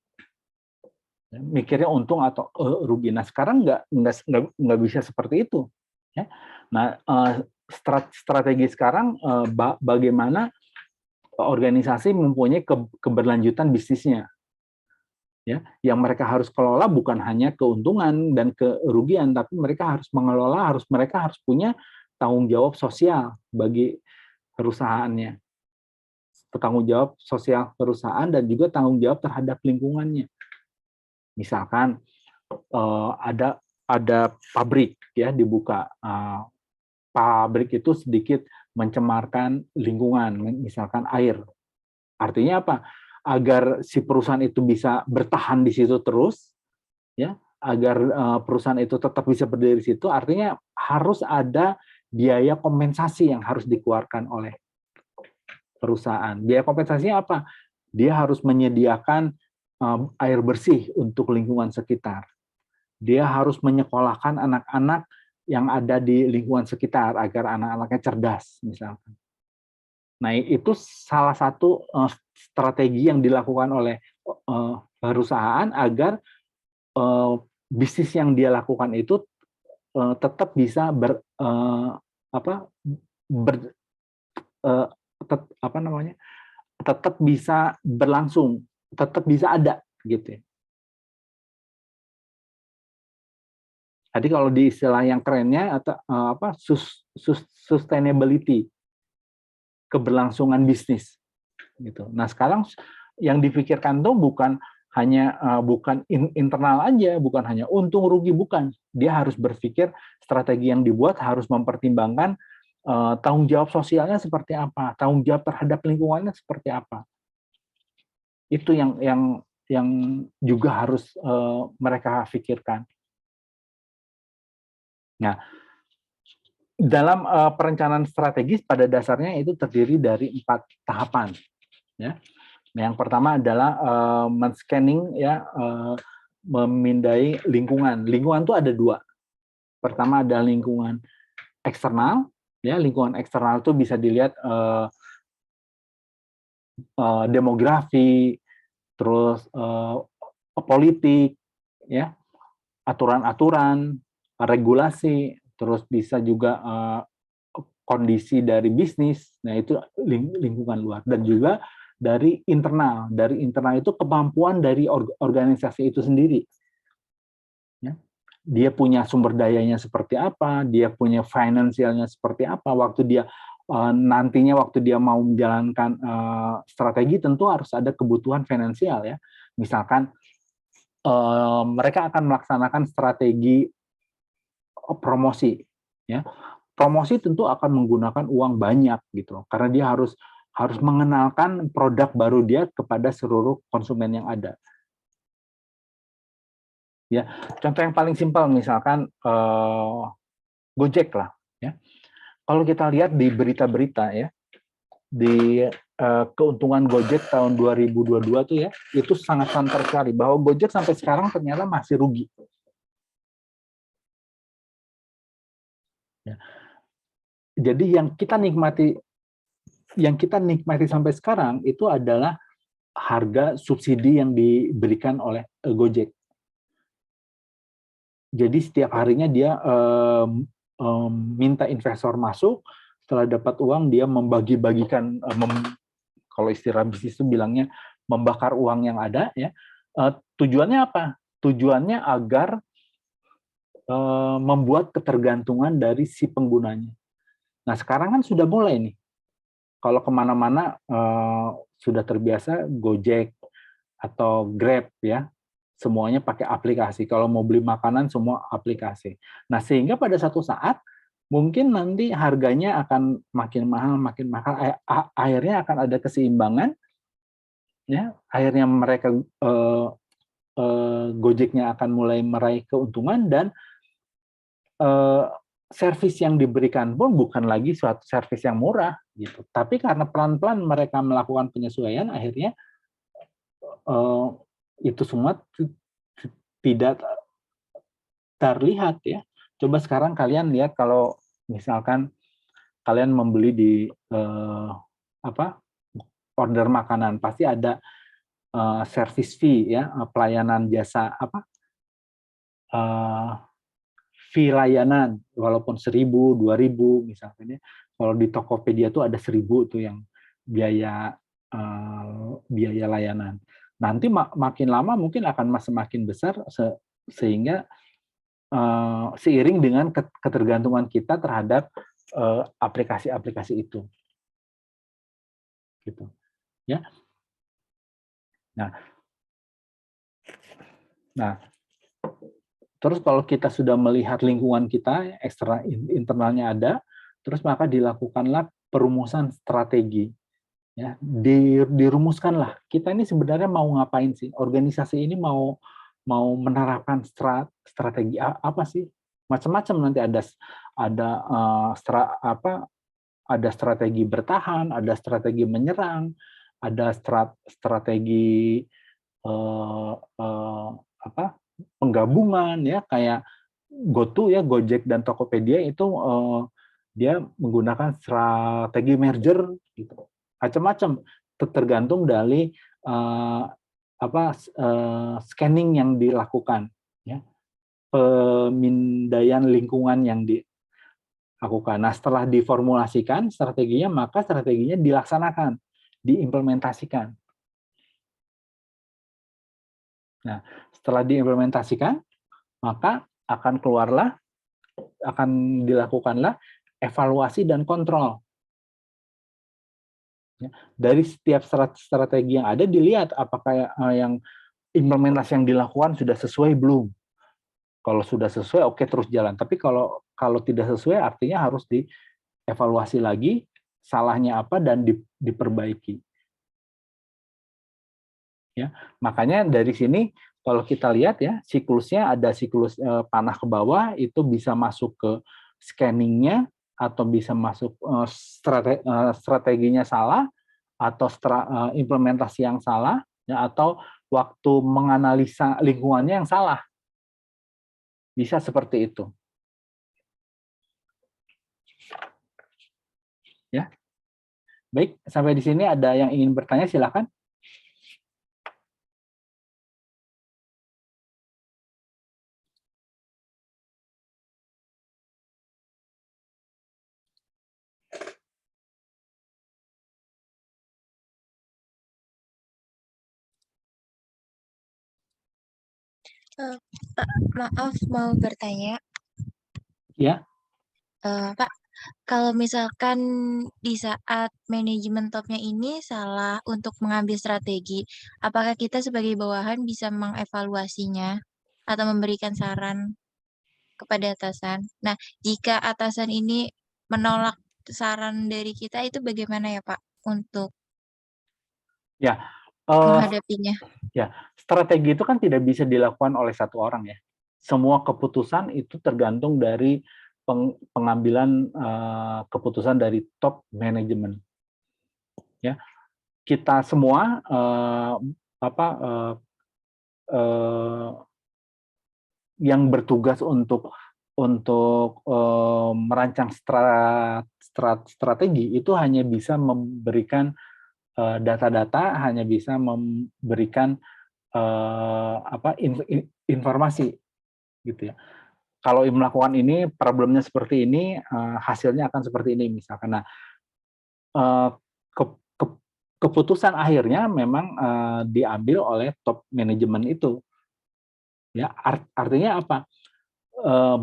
mikirnya untung atau rugi. Nah, sekarang nggak bisa seperti itu. Ya. Nah, strategi sekarang bagaimana organisasi mempunyai keberlanjutan bisnisnya. Ya, yang mereka harus kelola bukan hanya keuntungan dan kerugian, tapi mereka harus mengelola, mereka harus punya tanggung jawab sosial bagi perusahaannya, tanggung jawab sosial perusahaan dan juga tanggung jawab terhadap lingkungannya. Misalkan ada pabrik, ya, dibuka, pabrik itu sedikit mencemarkan lingkungan, misalkan air. Artinya apa? Agar si perusahaan itu bisa bertahan di situ terus, ya, agar perusahaan itu tetap bisa berdiri di situ, artinya harus ada biaya kompensasi yang harus dikeluarkan oleh perusahaan. Biaya kompensasinya apa? Dia harus menyediakan air bersih untuk lingkungan sekitar. Dia harus menyekolahkan anak-anak yang ada di lingkungan sekitar agar anak-anaknya cerdas, misalkan. Nah, itu salah satu strategi yang dilakukan oleh perusahaan agar bisnis yang dia lakukan itu tetap bisa tetap bisa berlangsung, tetap bisa ada, gitu. Jadi kalau di istilah yang kerennya atau sustainability, keberlangsungan bisnis, gitu. Nah, sekarang yang dipikirkan tuh bukan hanya internal aja, bukan hanya untung rugi, bukan. Dia harus berpikir strategi yang dibuat harus mempertimbangkan tanggung jawab sosialnya seperti apa, tanggung jawab terhadap lingkungannya seperti apa. Itu yang juga harus mereka pikirkan. Nah, dalam perencanaan strategis pada dasarnya itu terdiri dari 4 tahapan. Ya. Yang pertama adalah men-scanning, ya, memindai lingkungan. Lingkungan itu ada 2. Pertama ada lingkungan eksternal, ya, lingkungan eksternal itu bisa dilihat demografi, terus politik, ya, aturan-aturan, regulasi, terus bisa juga kondisi dari bisnis. Nah, itu lingkungan luar. Dan juga dari internal. Dari internal itu kemampuan dari organisasi itu sendiri. Ya. Dia punya sumber dayanya seperti apa, dia punya finansialnya seperti apa, waktu dia nantinya waktu dia mau menjalankan strategi tentu harus ada kebutuhan finansial, ya. Misalkan mereka akan melaksanakan strategi promosi, ya. Promosi tentu akan menggunakan uang banyak, gitu, karena dia harus mengenalkan produk baru dia kepada seluruh konsumen yang ada. Ya, contoh yang paling simpel misalkan Gojek lah, ya. Kalau kita lihat di berita-berita, ya, di keuntungan Gojek tahun 2022 tuh, ya, itu sangat santer sekali bahwa Gojek sampai sekarang ternyata masih rugi. Ya. Jadi yang kita nikmati sampai sekarang itu adalah harga subsidi yang diberikan oleh Gojek. Jadi setiap harinya dia minta investor masuk, setelah dapat uang dia membagi-bagikan, kalau istilah bisnis itu bilangnya membakar uang yang ada, ya. Tujuannya apa? Tujuannya agar membuat ketergantungan dari si penggunanya. Nah, sekarang kan sudah mulai nih. Kalau kemana-mana sudah terbiasa Gojek atau Grab, ya, semuanya pakai aplikasi. Kalau mau beli makanan semua aplikasi. Nah, sehingga pada satu saat mungkin nanti harganya akan makin mahal, akhirnya akan ada keseimbangan, ya. Akhirnya mereka Gojeknya akan mulai meraih keuntungan dan servis yang diberikan pun bukan lagi suatu servis yang murah, gitu. Tapi karena pelan-pelan mereka melakukan penyesuaian, akhirnya itu semua tidak terlihat, ya. Coba sekarang kalian lihat kalau misalkan kalian membeli di order makanan, pasti ada service fee, ya, pelayanan jasa fee layanan, walaupun 1.000, 2.000 misalnya. Kalau di Tokopedia tuh ada 1.000 tuh yang biaya layanan. Nanti makin lama mungkin akan semakin besar sehingga seiring dengan ketergantungan kita terhadap aplikasi-aplikasi itu, gitu, ya. Nah, terus kalau kita sudah melihat lingkungan kita, eksternal internalnya ada, terus maka dilakukanlah perumusan strategi, ya. Dirumuskanlah kita ini sebenarnya mau ngapain sih, organisasi ini mau menerapkan strategi apa sih, macam-macam. Nanti ada ada strategi bertahan, ada strategi menyerang, ada strategi penggabungan ya, kayak GoTo ya, Gojek dan Tokopedia itu dia menggunakan strategi merger gitu, macam-macam, tergantung dari scanning yang dilakukan ya, pemindaian lingkungan yang dilakukan. Nah, setelah diformulasikan strateginya, maka strateginya dilaksanakan, diimplementasikan. Nah, setelah diimplementasikan, maka akan dilakukanlah evaluasi dan kontrol. Dari setiap strategi yang ada, dilihat apakah yang implementasi yang dilakukan sudah sesuai belum. Kalau sudah sesuai, oke, terus jalan. Tapi kalau tidak sesuai, artinya harus dievaluasi lagi, salahnya apa, dan diperbaiki. Ya, makanya dari sini kalau kita lihat ya, siklusnya ada siklus panah ke bawah, itu bisa masuk ke scanningnya, atau bisa masuk strateginya salah, atau implementasi yang salah, ya, atau waktu menganalisa lingkungannya yang salah. Bisa seperti itu. Ya. Baik, sampai di sini ada yang ingin bertanya, silakan. Pak, maaf mau bertanya. Ya. Pak, kalau misalkan di saat manajemen topnya ini salah untuk mengambil strategi, apakah kita sebagai bawahan bisa mengevaluasinya atau memberikan saran kepada atasan? Nah, jika atasan ini menolak saran dari kita, itu bagaimana ya Pak untuk menghadapinya? Ya, strategi itu kan tidak bisa dilakukan oleh satu orang ya. Semua keputusan itu tergantung dari pengambilan keputusan dari top manajemen. Ya, kita semua yang bertugas untuk merancang strategi itu hanya bisa memberikan data-data, hanya bisa memberikan informasi gitu ya. Kalau melakukan ini, problemnya seperti ini, hasilnya akan seperti ini misalkan. Nah, keputusan akhirnya memang diambil oleh top manajemen itu. Ya, artinya apa?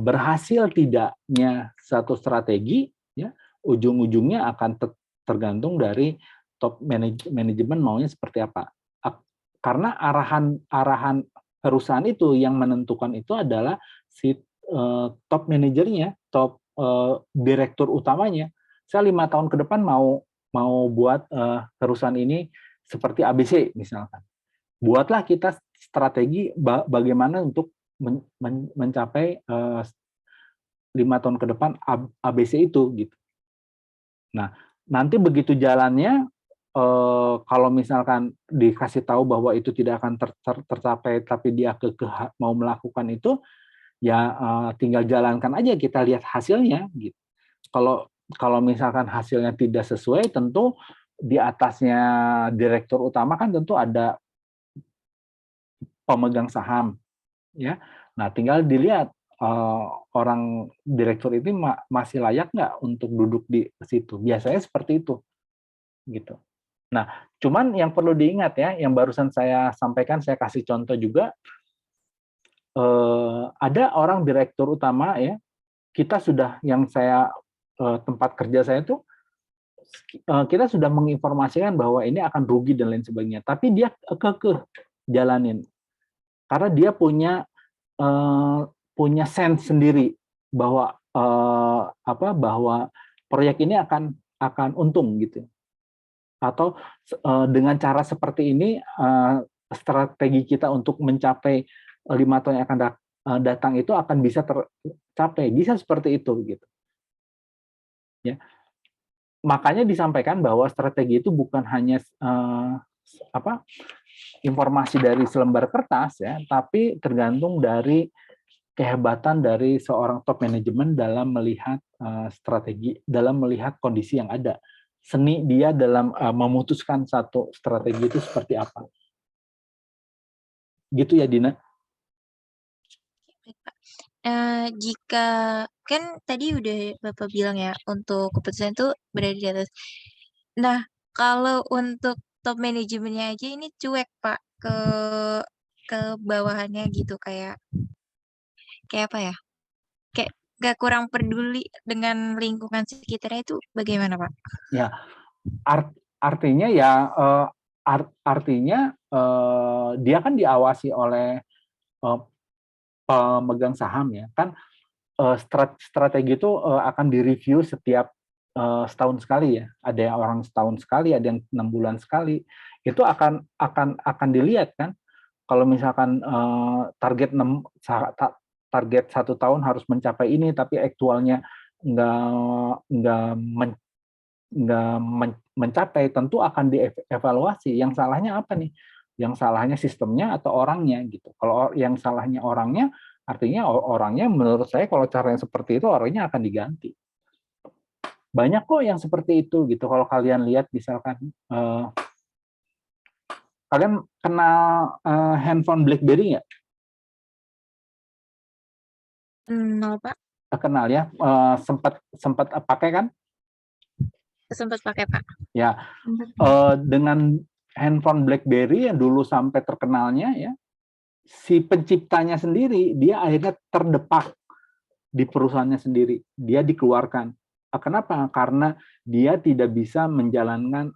Berhasil tidaknya satu strategi, ya, ujung-ujungnya akan tergantung dari top manajemen maunya seperti apa. Karena arahan perusahaan itu yang menentukan itu adalah si top manajernya, top direktur utamanya. Saya 5 tahun ke depan mau buat perusahaan ini seperti ABC misalkan. Buatlah kita strategi bagaimana untuk mencapai 5 tahun ke depan ABC itu gitu. Nah, nanti begitu jalannya, kalau misalkan dikasih tahu bahwa itu tidak akan tercapai, tapi dia mau melakukan itu, ya tinggal jalankan aja, kita lihat hasilnya gitu. Kalau misalkan hasilnya tidak sesuai, tentu di atasnya direktur utama kan tentu ada pemegang saham, ya. Nah, tinggal dilihat orang direktur ini masih layak nggak untuk duduk di situ. Biasanya seperti itu, gitu. Nah, cuman yang perlu diingat ya, yang barusan saya sampaikan, saya kasih contoh juga, ada orang direktur utama ya, kita sudah, yang saya tempat kerja saya itu, kita sudah menginformasikan bahwa ini akan rugi dan lain sebagainya, tapi dia kekeh jalanin. Karena dia punya sense sendiri bahwa bahwa proyek ini akan untung gitu. Atau dengan cara seperti ini strategi kita untuk mencapai 5 tahun yang akan datang itu akan bisa tercapai, bisa seperti itu gitu. Ya. makanya disampaikan bahwa strategi itu bukan hanya informasi dari selembar kertas ya, tapi tergantung dari kehebatan dari seorang top manajemen dalam melihat strategi, dalam melihat kondisi yang ada. Seni dia dalam memutuskan satu strategi itu seperti apa. Gitu ya, Dina? Baik, Pak. Jika kan tadi udah Bapak bilang ya, untuk keputusan itu berada di atas. Nah, kalau untuk top manajemennya aja ini cuek, Pak, ke bawahannya gitu, kayak apa ya, kayak nggak kurang peduli dengan lingkungan sekitarnya, itu bagaimana, Pak? Ya, artinya ya dia kan diawasi oleh pemegang saham ya kan. Strategi itu akan direview setiap setahun sekali ya. Ada yang orang setahun sekali, ada yang 6 bulan sekali. Itu akan dilihat kan. Kalau misalkan target 1 tahun harus mencapai ini, tapi aktualnya nggak mencapai, tentu akan dievaluasi. Yang salahnya apa nih? Yang salahnya sistemnya atau orangnya gitu. Kalau yang salahnya orangnya, artinya orangnya menurut saya kalau cara yang seperti itu orangnya akan diganti. Banyak kok yang seperti itu gitu. Kalau kalian lihat misalkan kalian kenal handphone BlackBerry nggak? Nol, Pak. Kenal ya, sempat pakai kan? Sempat pakai, Pak. Ya, dengan handphone BlackBerry yang dulu sampai terkenalnya ya, si penciptanya sendiri dia akhirnya terdepak di perusahaannya sendiri, dia dikeluarkan. Kenapa? Karena dia tidak bisa menjalankan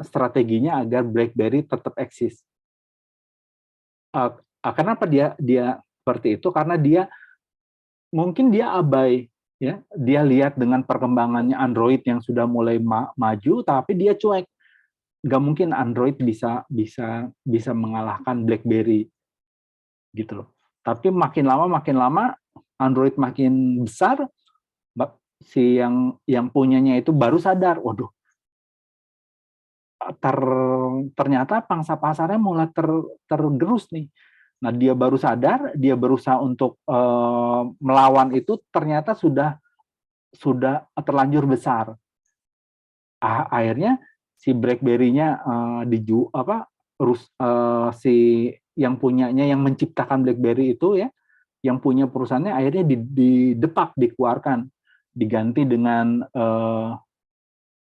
strateginya agar BlackBerry tetap eksis. Kenapa dia seperti itu? Karena mungkin dia abai ya, dia lihat dengan perkembangannya Android yang sudah mulai maju, tapi dia cuek. Nggak mungkin Android bisa mengalahkan BlackBerry gitu loh. Tapi makin lama Android makin besar, si yang punyanya itu baru sadar, waduh, ternyata pangsa pasarnya mulai tergerus nih. Nah, dia baru sadar, dia berusaha untuk melawan itu, ternyata sudah terlanjur besar. Akhirnya si BlackBerry-nya si yang punyanya, yang menciptakan BlackBerry itu ya, yang punya perusahaannya akhirnya didepak, dikeluarkan, diganti dengan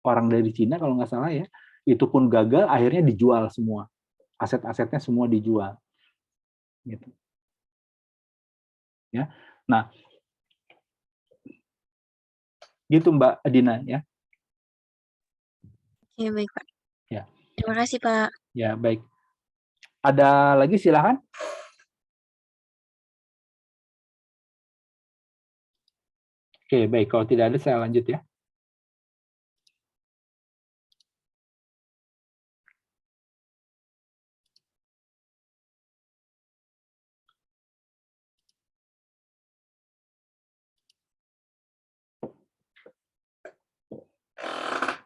orang dari Cina kalau nggak salah ya. Itu pun gagal, akhirnya dijual semua, aset-asetnya semua dijual, gitu. Ya, nah, gitu Mbak Dina ya. Ya, baik, Pak. Ya. Terima kasih, Pak. Ya, baik. Ada lagi, silakan. Oke, baik. Kalau tidak ada, saya lanjut ya.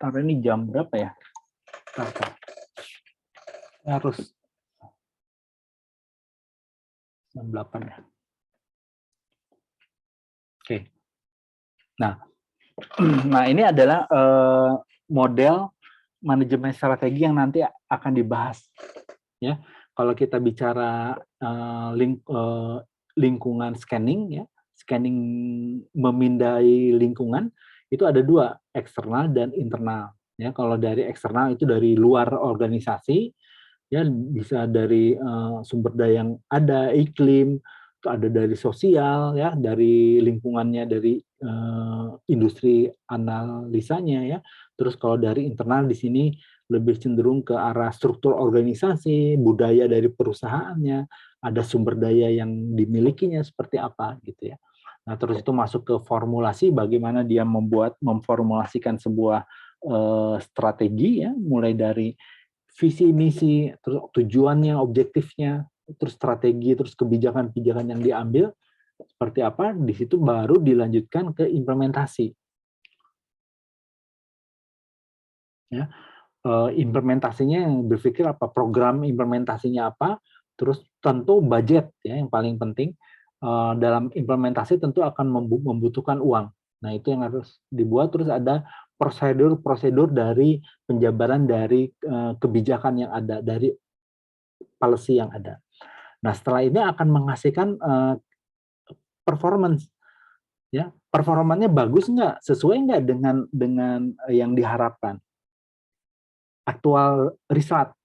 Tapi ini jam berapa ya? Harus jam 8 ya. Oke. Nah ini adalah model manajemen strategi yang nanti akan dibahas. Ya, kalau kita bicara lingkungan scanning, ya, scanning memindai lingkungan, itu ada 2, eksternal dan internal. Ya, kalau dari eksternal itu dari luar organisasi, ya bisa dari sumber daya yang ada, iklim, ada dari sosial, ya, dari lingkungannya, dari industri analisanya, ya. Terus kalau dari internal di sini lebih cenderung ke arah struktur organisasi, budaya dari perusahaannya, ada sumber daya yang dimilikinya seperti apa gitu ya. Nah, terus itu masuk ke formulasi, bagaimana dia memformulasikan sebuah strategi ya, mulai dari visi misi, terus tujuannya, objektifnya, terus strategi, terus kebijakan-kebijakan yang diambil seperti apa, di situ baru dilanjutkan ke implementasi. ya. Implementasinya yang berpikir apa, program implementasinya apa, terus tentu budget ya yang paling penting. Dalam implementasi tentu akan membutuhkan uang. Nah, itu yang harus dibuat. Terus ada prosedur-prosedur dari penjabaran dari kebijakan yang ada, dari policy yang ada. Nah, setelah ini akan menghasilkan performance. Ya, performanya bagus nggak, sesuai nggak dengan yang diharapkan. Aktual result,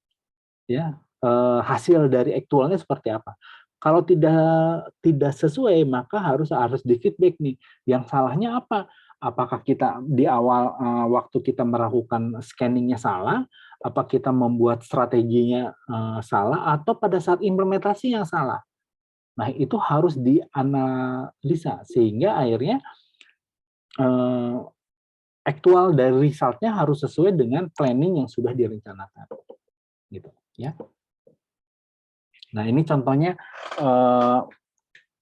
ya, hasil dari aktualnya seperti apa. Kalau tidak sesuai, maka harus di feedback nih. Yang salahnya apa? Apakah kita di awal waktu kita melakukan scanningnya salah, apa kita membuat strateginya salah, atau pada saat implementasi yang salah. Nah, itu harus dianalisa sehingga akhirnya aktual dari resultnya harus sesuai dengan planning yang sudah direncanakan, gitu ya. Nah, ini contohnya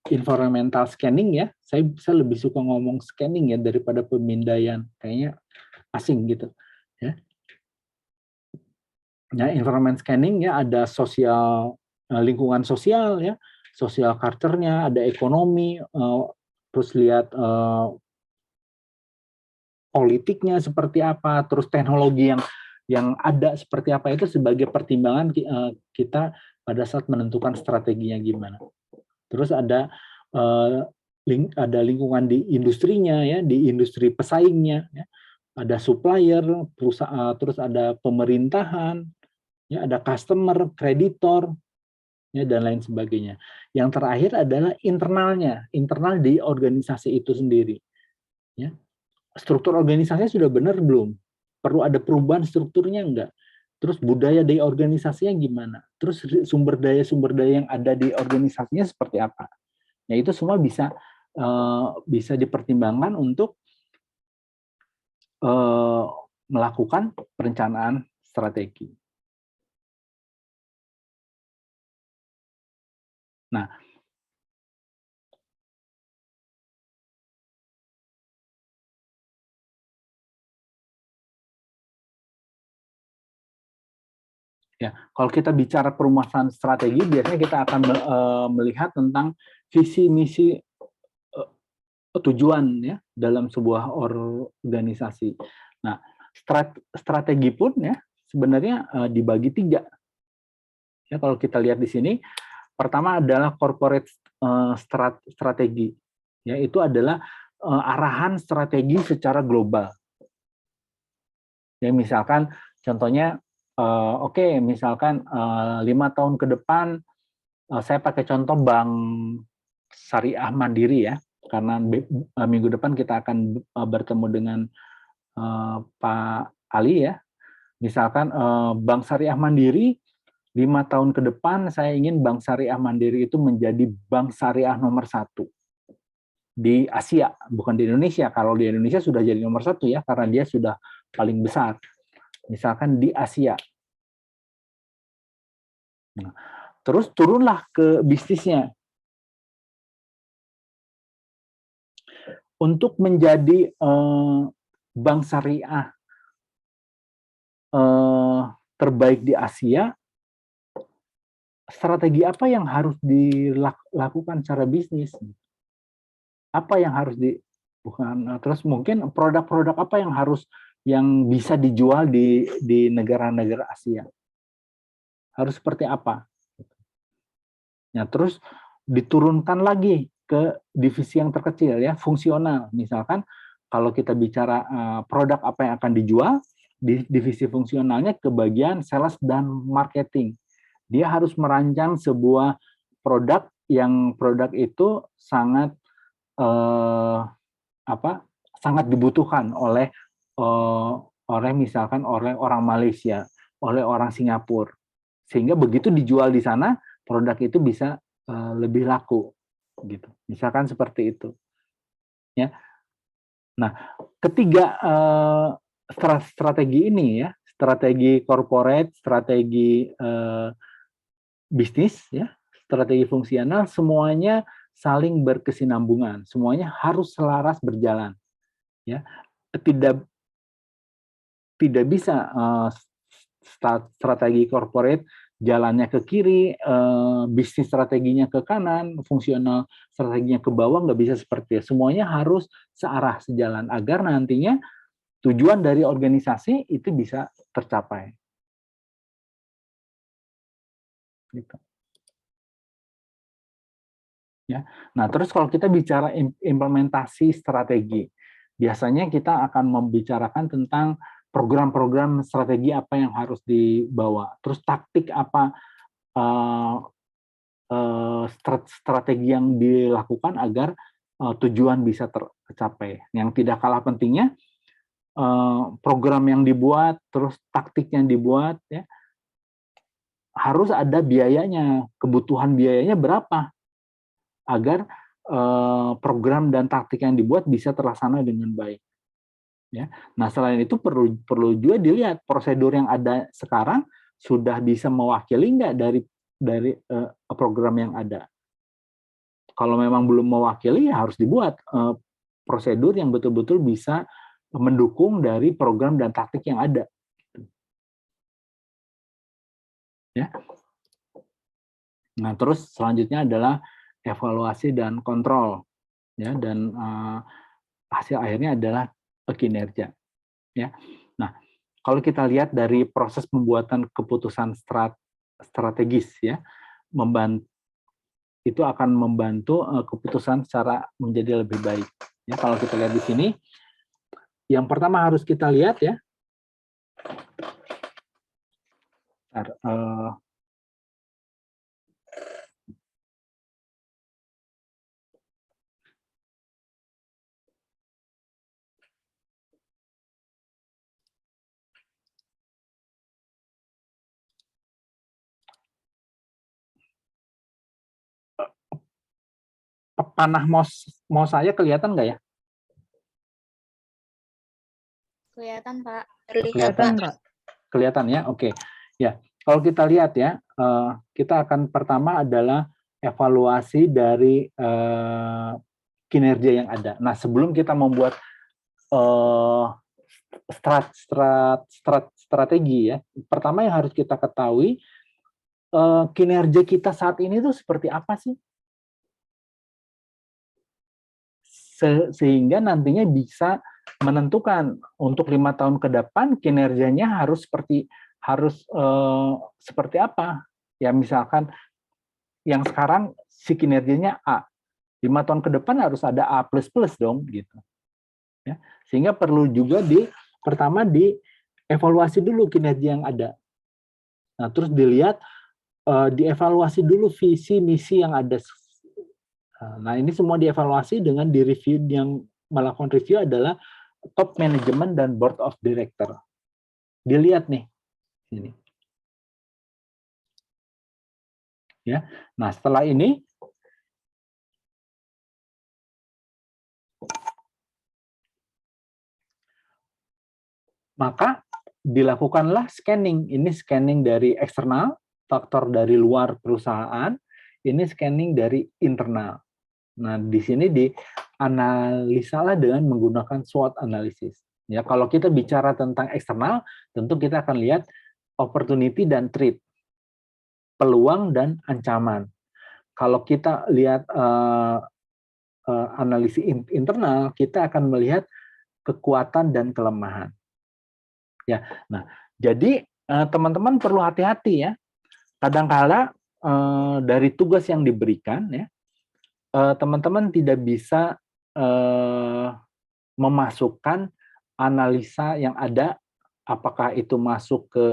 environmental scanning ya. Saya lebih suka ngomong scanning ya daripada pemindaian, kayaknya asing gitu ya. Ya, environment scanning ya, ada sosial, lingkungan sosial ya, social culture-nya, ada ekonomi, terus lihat politiknya seperti apa, terus teknologi yang ada seperti apa, itu sebagai pertimbangan kita pada saat menentukan strateginya gimana. Terus ada lingkungan di industrinya ya, di industri pesaingnya ya. Ada supplier, perusahaan, terus ada pemerintahan, ya, ada customer, kreditor, ya, dan lain sebagainya. Yang terakhir adalah internalnya, internal di organisasi itu sendiri. Ya. Struktur organisasinya sudah benar belum? Perlu ada perubahan strukturnya enggak? Terus budaya dari organisasinya gimana? Terus sumber daya yang ada di organisasinya seperti apa? Ya, itu semua bisa dipertimbangkan untuk melakukan perencanaan strategi. Nah, ya, kalau kita bicara perumusan strategi, biasanya kita akan melihat tentang visi misi tujuan ya dalam sebuah organisasi. Nah, strategi pun ya sebenarnya dibagi 3. Ya, kalau kita lihat di sini, pertama adalah corporate strategi. Ya, itu adalah arahan strategi secara global. Ya, misalkan contohnya misalkan 5 tahun ke depan saya pakai contoh Bank Syariah Mandiri ya, karena minggu depan kita akan bertemu dengan Pak Ali ya. Misalkan Bank Syariah Mandiri 5 tahun ke depan saya ingin Bank Syariah Mandiri itu menjadi bank syariah nomor 1 di Asia, bukan di Indonesia. Kalau di Indonesia sudah jadi nomor 1 ya, karena dia sudah paling besar. Misalkan di Asia. Nah, terus turunlah ke bisnisnya. Untuk menjadi bank syariah terbaik di Asia, strategi apa yang harus dilakukan secara bisnis? Apa yang harus terus mungkin produk-produk apa yang bisa dijual di negara-negara Asia? Harus seperti apa? Nah, terus diturunkan lagi ke divisi yang terkecil ya, fungsional. Misalkan kalau kita bicara produk apa yang akan dijual, di divisi fungsionalnya ke bagian sales dan marketing. Dia harus merancang sebuah produk yang produk itu sangat sangat dibutuhkan oleh misalkan oleh orang Malaysia, oleh orang Singapura. Sehingga begitu dijual di sana, produk itu bisa lebih laku gitu. Misalkan seperti itu. Ya. Nah, ketiga strategi ini ya, strategi corporate, strategi bisnis ya, strategi fungsional, semuanya saling berkesinambungan, semuanya harus selaras berjalan. Ya. tidak bisa strategi corporate jalannya ke kiri, bisnis strateginya ke kanan, fungsional strateginya ke bawah, nggak bisa seperti itu. Semuanya harus searah, sejalan, agar nantinya tujuan dari organisasi itu bisa tercapai. Gitu. Ya. Nah, terus kalau kita bicara implementasi strategi, biasanya kita akan membicarakan tentang program-program strategi apa yang harus dibawa, terus taktik apa, strategi yang dilakukan agar tujuan bisa tercapai. Yang tidak kalah pentingnya, program yang dibuat, terus taktik yang dibuat, ya, harus ada biayanya, kebutuhan biayanya berapa, agar program dan taktik yang dibuat bisa terlaksana dengan baik. Ya. Nah, selain itu perlu juga dilihat prosedur yang ada sekarang sudah bisa mewakili nggak dari program yang ada. Kalau memang belum mewakili, ya harus dibuat prosedur yang betul-betul bisa mendukung dari program dan taktik yang ada. Ya. Nah, terus selanjutnya adalah evaluasi dan kontrol, ya, dan hasil akhirnya adalah kinerja. Ya. Nah, kalau kita lihat dari proses pembuatan keputusan strategis, ya, itu akan membantu keputusan secara menjadi lebih baik. Ya, kalau kita lihat di sini, yang pertama harus kita lihat, ya, panah mouse saya kelihatan nggak ya? Kelihatan, Pak. Kelihatan nggak? Kelihatan ya, oke. Ya, kalau kita lihat, ya, kita akan pertama adalah evaluasi dari kinerja yang ada. Nah, sebelum kita membuat strategi, ya, pertama yang harus kita ketahui, kinerja kita saat ini tuh seperti apa sih? Sehingga nantinya bisa menentukan untuk 5 tahun ke depan kinerjanya harus seperti apa. Ya, misalkan yang sekarang si kinerjanya A, 5 tahun ke depan harus ada A++ dong, gitu. Ya, sehingga perlu juga pertama dievaluasi dulu kinerja yang ada. Nah, terus dilihat, dievaluasi dulu visi misi yang ada. Nah, ini semua dievaluasi dengan direview. Yang melakukan review adalah top management dan board of director. Dilihat nih ini. Ya. Nah, setelah ini maka dilakukanlah scanning. Ini scanning dari eksternal, faktor dari luar perusahaan, ini scanning dari internal. Nah, di sini dianalisalah dengan menggunakan SWOT analysis. Ya, kalau kita bicara tentang eksternal, tentu kita akan lihat opportunity dan threat, peluang dan ancaman. Kalau kita lihat analisis internal, kita akan melihat kekuatan dan kelemahan. Ya, nah, jadi teman-teman perlu hati-hati, ya. Kadang-kala dari tugas yang diberikan, ya, teman-teman tidak bisa memasukkan analisa yang ada, apakah itu masuk ke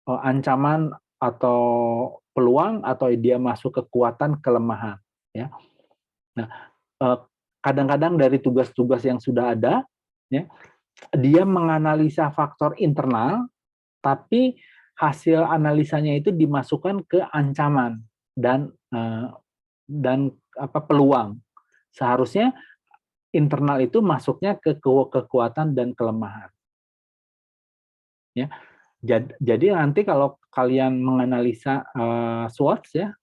ancaman atau peluang, atau dia masuk kekuatan kelemahan. Ya. Nah, kadang-kadang dari tugas-tugas yang sudah ada, ya, dia menganalisa faktor internal, tapi hasil analisanya itu dimasukkan ke ancaman dan peluang. Seharusnya internal itu masuknya ke kekuatan dan kelemahan. Ya, jadi nanti kalau kalian menganalisa SWOT, ya,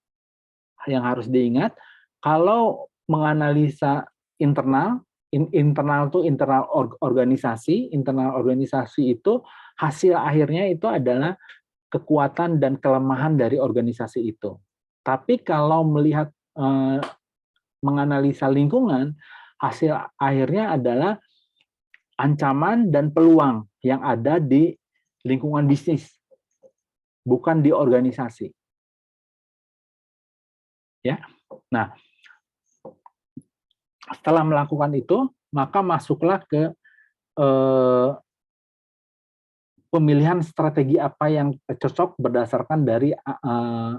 yang harus diingat, kalau menganalisa internal internal tuh internal organisasi itu hasil akhirnya itu adalah kekuatan dan kelemahan dari organisasi itu. Tapi kalau melihat menganalisa lingkungan, hasil akhirnya adalah ancaman dan peluang yang ada di lingkungan bisnis, bukan di organisasi. Ya. Nah, setelah melakukan itu, maka masuklah ke pemilihan strategi apa yang cocok berdasarkan dari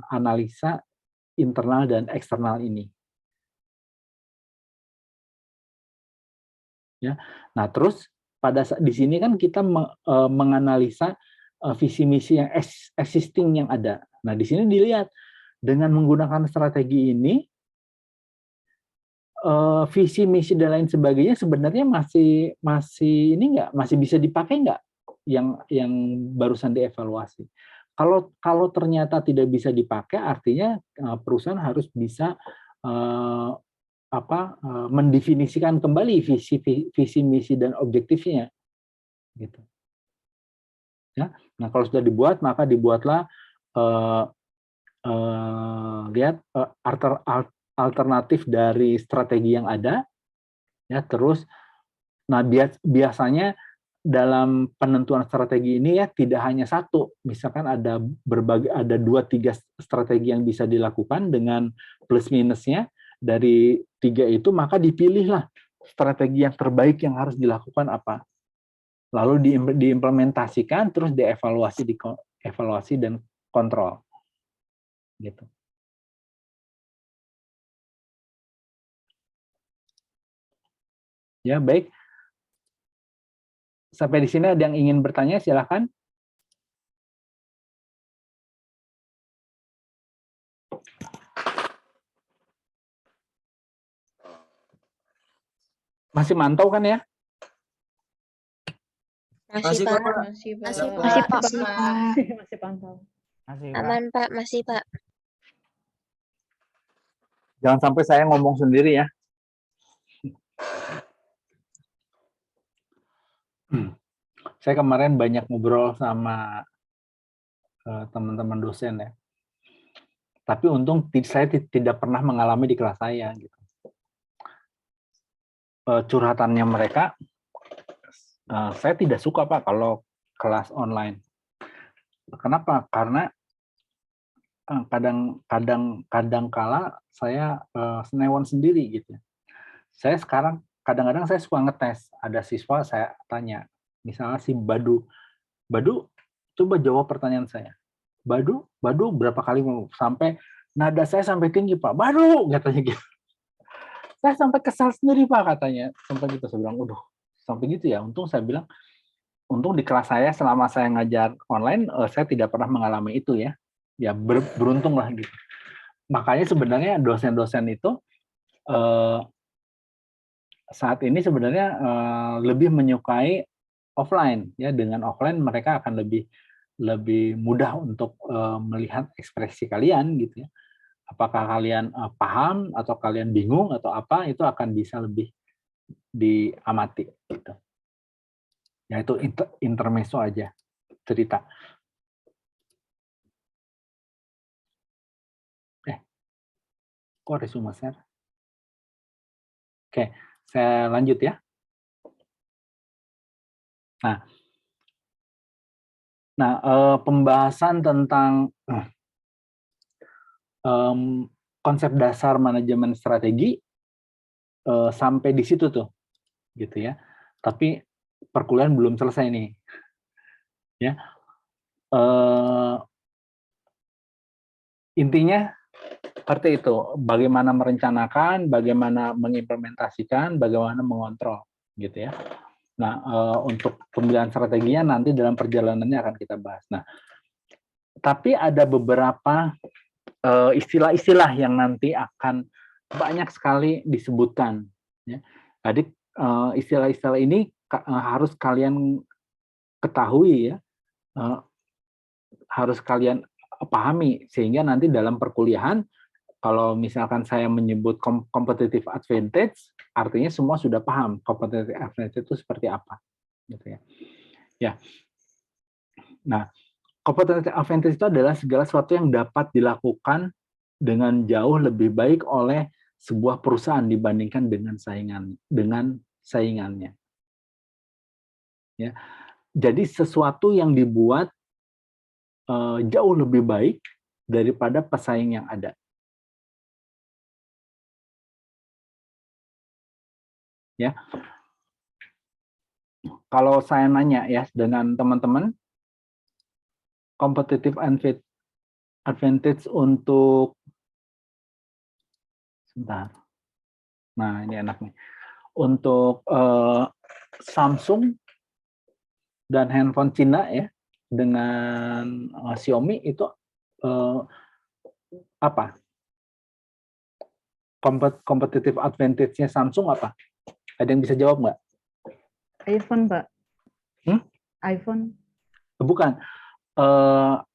analisa internal dan eksternal ini. Ya. Nah, terus di sini kan kita menganalisa visi misi yang existing yang ada. Nah, di sini dilihat dengan menggunakan strategi ini, visi misi dan lain sebagainya sebenarnya masih bisa dipakai nggak yang barusan dievaluasi. Kalau ternyata tidak bisa dipakai, artinya perusahaan harus bisa mendefinisikan kembali visi misi dan objektifnya, gitu. Ya, nah kalau sudah dibuat, maka dibuatlah alternatif dari strategi yang ada, ya. Terus, nah biasanya dalam penentuan strategi ini ya tidak hanya satu, misalkan ada 2-3 strategi yang bisa dilakukan dengan plus minusnya. Dari 3 itu maka dipilihlah strategi yang terbaik yang harus dilakukan apa, lalu diimplementasikan, terus dievaluasi dan kontrol, gitu. Ya, baik. Sampai di sini ada yang ingin bertanya, silakan. Masih mantau kan ya? Masih, Pak. Masih, Pak. Masih Masih, pantau. Pak. Aman, Pak. Masih, Pak. Jangan sampai saya ngomong sendiri ya. Saya kemarin banyak ngobrol sama teman-teman dosen ya. Tapi untung saya tidak pernah mengalami di kelas saya, gitu. Curhatannya mereka, saya tidak suka Pak kalau kelas online. Kenapa? Karena kadang kala saya senewan sendiri gitu. Saya sekarang kadang-kadang saya suka ngetes. Ada siswa saya tanya, misalnya si Badu, coba jawab pertanyaan saya. Badu berapa kali sampai nada saya sampai tinggi Pak. Badu katanya gitu. Saya sampai kesal sendiri Pak katanya. Sampai gitu saya bilang, udah sampai gitu ya. Untung saya bilang, untung di kelas saya selama saya ngajar online saya tidak pernah mengalami itu ya. Ya beruntung lah gitu. Makanya sebenarnya dosen-dosen itu saat ini sebenarnya lebih menyukai offline ya. Dengan offline mereka akan lebih mudah untuk melihat ekspresi kalian gitu ya. Apakah kalian paham atau kalian bingung atau apa, itu akan bisa lebih diamati gitu. Ya itu intermezzo aja cerita. Kok resume share? Oke, saya lanjut ya. Nah, pembahasan tentang konsep dasar manajemen strategi sampai di situ tuh, gitu ya. Tapi perkuliahan belum selesai nih, ya. Intinya seperti itu, bagaimana merencanakan, bagaimana mengimplementasikan, bagaimana mengontrol, gitu ya. Nah, untuk pemilihan strateginya nanti dalam perjalanannya akan kita bahas. Nah, tapi ada beberapa istilah-istilah yang nanti akan banyak sekali disebutkan. Ya. Jadi istilah-istilah ini harus kalian ketahui ya, harus kalian pahami sehingga nanti dalam perkuliahan Kalau misalkan saya menyebut competitive advantage, artinya semua sudah paham competitive advantage itu seperti apa, gitu ya. Ya. Nah, competitive advantage itu adalah segala sesuatu yang dapat dilakukan dengan jauh lebih baik oleh sebuah perusahaan dibandingkan dengan saingannya. Ya. Jadi sesuatu yang dibuat jauh lebih baik daripada pesaing yang ada. Ya, kalau saya nanya ya dengan teman-teman, competitive advantage untuk sebentar. Nah, ini enak nih. Untuk Samsung dan handphone Cina ya dengan Xiaomi itu apa? Competitive advantage-nya Samsung apa? Ada yang bisa jawab nggak? iPhone, Pak. iPhone. Bukan.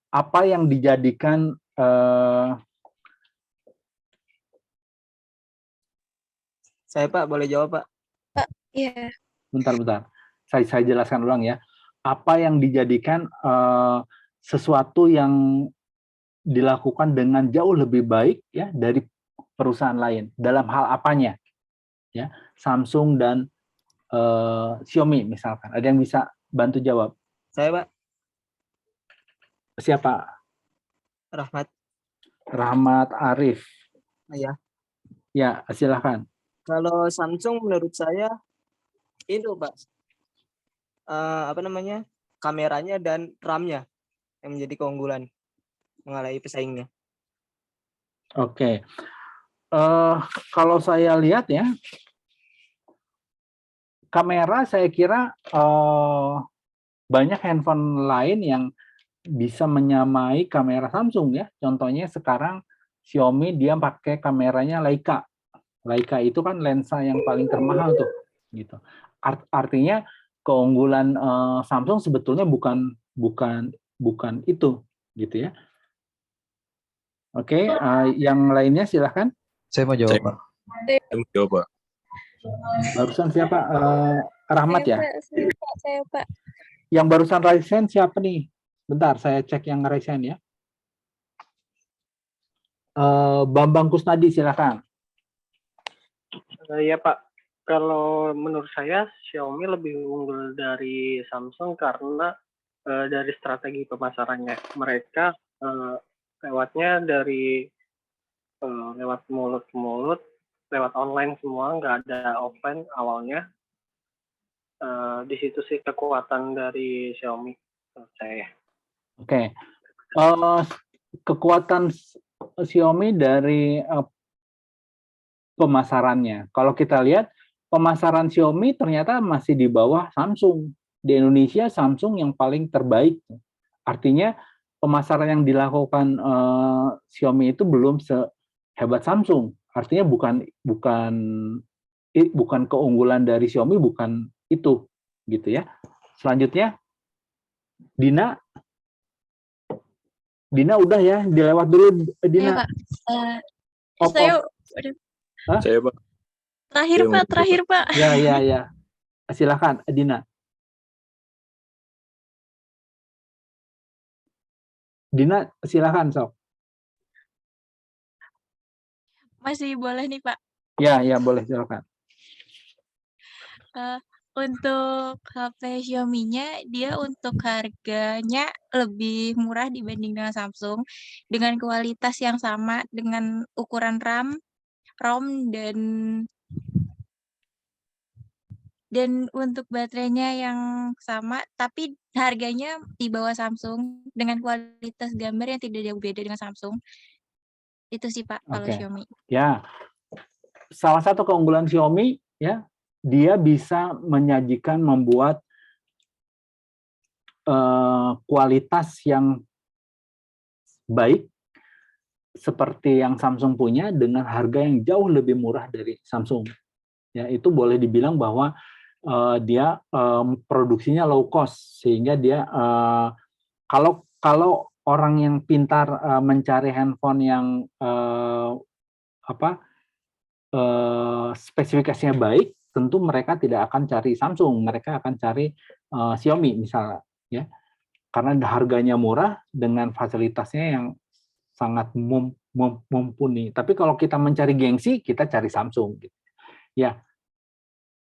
Apa yang dijadikan Saya Pak, boleh jawab Pak? Iya. bentar. Saya jelaskan ulang ya. Apa yang dijadikan sesuatu yang dilakukan dengan jauh lebih baik ya dari perusahaan lain dalam hal apanya? Ya, Samsung dan Xiaomi misalkan. Ada yang bisa bantu jawab? Saya Pak, Siapa? Rahmat. Arif. Ya. Ya, silakan. Kalau Samsung menurut saya itu Pak, kameranya dan RAM-nya yang menjadi keunggulan mengalahi pesaingnya. Oke. Kalau saya lihat ya, kamera saya kira banyak handphone lain yang bisa menyamai kamera Samsung ya. Contohnya sekarang Xiaomi dia pakai kameranya Leica. Leica itu kan lensa yang paling termahal tuh, gitu. Artinya keunggulan Samsung sebetulnya bukan itu, gitu ya. Oke, yang lainnya silahkan. Saya mau jawab, Pak. Saya mau jawab, Pak. Barusan siapa? Rahmat ya? Saya, Pak. Yang barusan Raisen siapa nih? Bentar, saya cek yang Raisen ya. Bambang Kusnadi, silakan. Ya Pak, kalau menurut saya Xiaomi lebih unggul dari Samsung karena dari strategi pemasarannya. Mereka lewatnya dari lewat mulut ke mulut, lewat online semua, nggak ada offline awalnya. Di situ sih kekuatan dari Xiaomi menurut saya. Oke. Kekuatan Xiaomi dari pemasarannya. Kalau kita lihat pemasaran Xiaomi ternyata masih di bawah Samsung. Di Indonesia Samsung yang paling terbaik. Artinya pemasaran yang dilakukan Xiaomi itu belum sehebat Samsung. Artinya bukan keunggulan dari Xiaomi, bukan itu, gitu ya. Selanjutnya Dina udah ya, dilewat dulu Dina. Ya, Pak. Saya, Pak. Terakhir, Pak. Ya. Silakan, Dina. Dina, silakan, Sob. Masih boleh nih, Pak. Ya, boleh, silakan. Untuk HP Xiaomi-nya, dia untuk harganya lebih murah dibanding dengan Samsung, dengan kualitas yang sama, dengan ukuran RAM, ROM, dan untuk baterainya yang sama, tapi harganya di bawah Samsung, dengan kualitas gambar yang tidak jauh beda dengan Samsung. Itu sih, Pak, kalau Xiaomi. Ya, salah satu keunggulan Xiaomi, ya, dia bisa membuat kualitas yang baik seperti yang Samsung punya dengan harga yang jauh lebih murah dari Samsung. Ya, itu boleh dibilang bahwa dia produksinya low cost, sehingga dia kalau orang yang pintar mencari handphone yang spesifikasinya baik, tentu mereka tidak akan cari Samsung, mereka akan cari Xiaomi misalnya, ya, karena harganya murah dengan fasilitasnya yang sangat mumpuni. Tapi kalau kita mencari gengsi, kita cari Samsung. Gitu. Ya,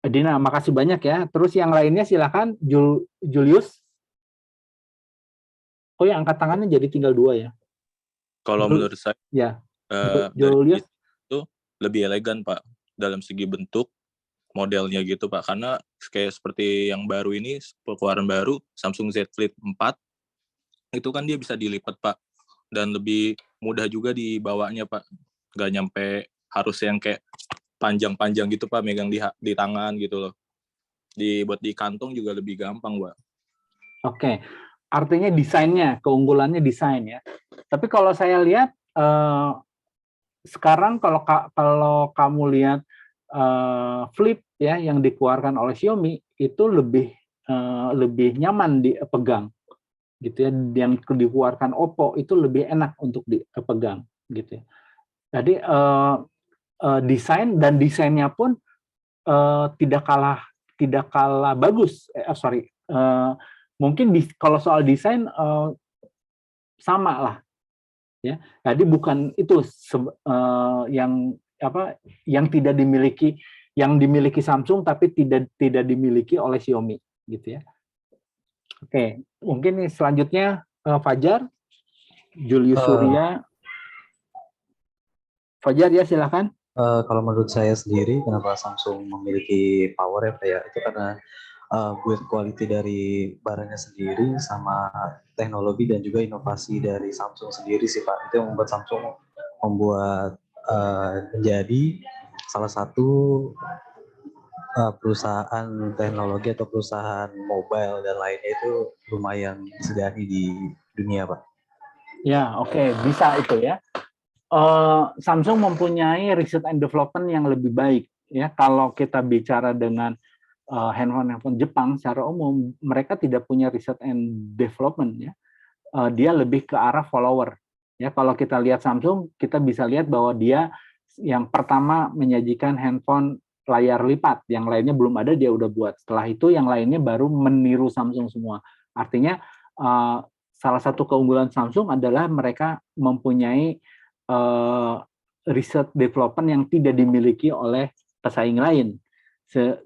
Dina, makasih banyak ya. Terus yang lainnya silakan, Julius. Oh ya, angkat tangannya jadi tinggal 2 ya. Kalau menurut saya, ya, dari itu lebih elegan, Pak, dalam segi bentuk, modelnya gitu, Pak. Karena kayak seperti yang baru ini, keluaran baru, Samsung Z Flip 4, itu kan dia bisa dilipat, Pak. Dan lebih mudah juga dibawanya, Pak. Nggak nyampe harus yang kayak panjang-panjang gitu, Pak, megang di tangan gitu loh. Buat di kantong juga lebih gampang, Pak. Oke. Artinya desainnya, keunggulannya desain ya. Tapi kalau saya lihat sekarang kalau kamu lihat Flip ya yang dikeluarkan oleh Xiaomi itu lebih nyaman dipegang gitu ya. Yang dikeluarkan Oppo itu lebih enak untuk dipegang gitu ya. Jadi desainnya pun tidak kalah bagus. Mungkin kalau soal desain sama lah, ya. Jadi bukan itu yang tidak dimiliki, yang dimiliki Samsung tapi tidak dimiliki oleh Xiaomi, gitu ya. Oke, mungkin selanjutnya Fajar, Julius Surya, Fajar ya silakan. Kalau menurut saya sendiri, kenapa Samsung memiliki power ya Pak ya, itu karena build quality dari barangnya sendiri sama teknologi dan juga inovasi dari Samsung sendiri sih Pak. Itu yang membuat Samsung menjadi salah satu perusahaan teknologi atau perusahaan mobile dan lainnya itu lumayan disegani di dunia Pak. Ya, oke, bisa itu ya. Samsung mempunyai research and development yang lebih baik ya. Kalau kita bicara dengan handphone Jepang secara umum, mereka tidak punya research and development ya. Dia lebih ke arah follower ya. Kalau kita lihat Samsung, kita bisa lihat bahwa dia yang pertama menyajikan handphone layar lipat, yang lainnya belum ada dia udah buat. Setelah itu yang lainnya baru meniru Samsung semua. Artinya salah satu keunggulan Samsung adalah mereka mempunyai research development yang tidak dimiliki oleh pesaing lain.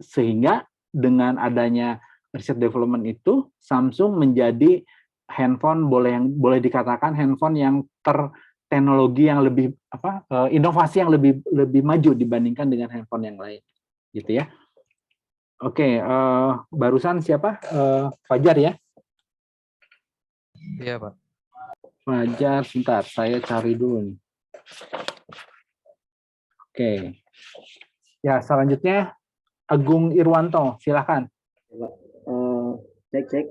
Sehingga dengan adanya research development itu, Samsung menjadi handphone boleh dikatakan handphone yang teknologi yang lebih inovasi yang lebih maju dibandingkan dengan handphone yang lain, gitu ya. Oke, barusan siapa? Fajar ya? Iya Pak. Fajar, sebentar, saya cari dulu nih. Oke, ya selanjutnya Agung Irwanto, silakan. Cek.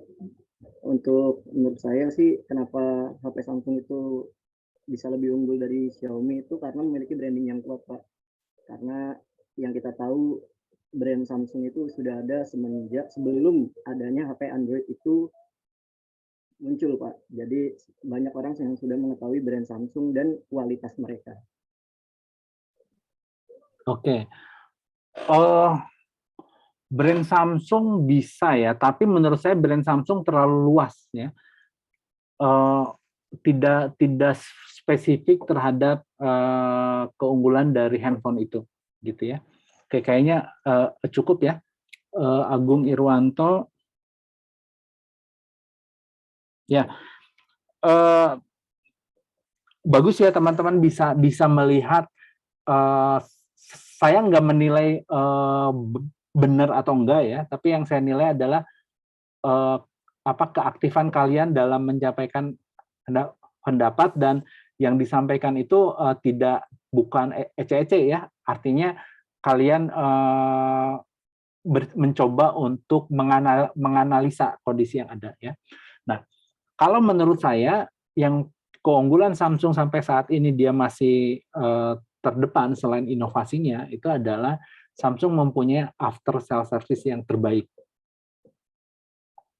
Untuk menurut saya sih kenapa HP Samsung itu bisa lebih unggul dari Xiaomi itu karena memiliki branding yang kuat Pak. Karena yang kita tahu brand Samsung itu sudah ada semenjak sebelum adanya HP Android itu muncul Pak. Jadi banyak orang yang sudah mengetahui brand Samsung dan kualitas mereka. Oke. Brand Samsung bisa ya, tapi menurut saya brand Samsung terlalu luas ya. Tidak spesifik terhadap keunggulan dari handphone itu, gitu ya. Oke, kayaknya cukup ya. Agung Irwanto. Ya. Bagus ya teman-teman bisa melihat. Saya nggak menilai benar atau enggak ya, tapi yang saya nilai adalah keaktifan kalian dalam menyampaikan pendapat dan yang disampaikan itu bukan ece-ece ya, artinya kalian mencoba untuk menganalisa kondisi yang ada ya. Nah, kalau menurut saya yang keunggulan Samsung sampai saat ini dia masih terdepan selain inovasinya itu adalah Samsung mempunyai after sales service yang terbaik.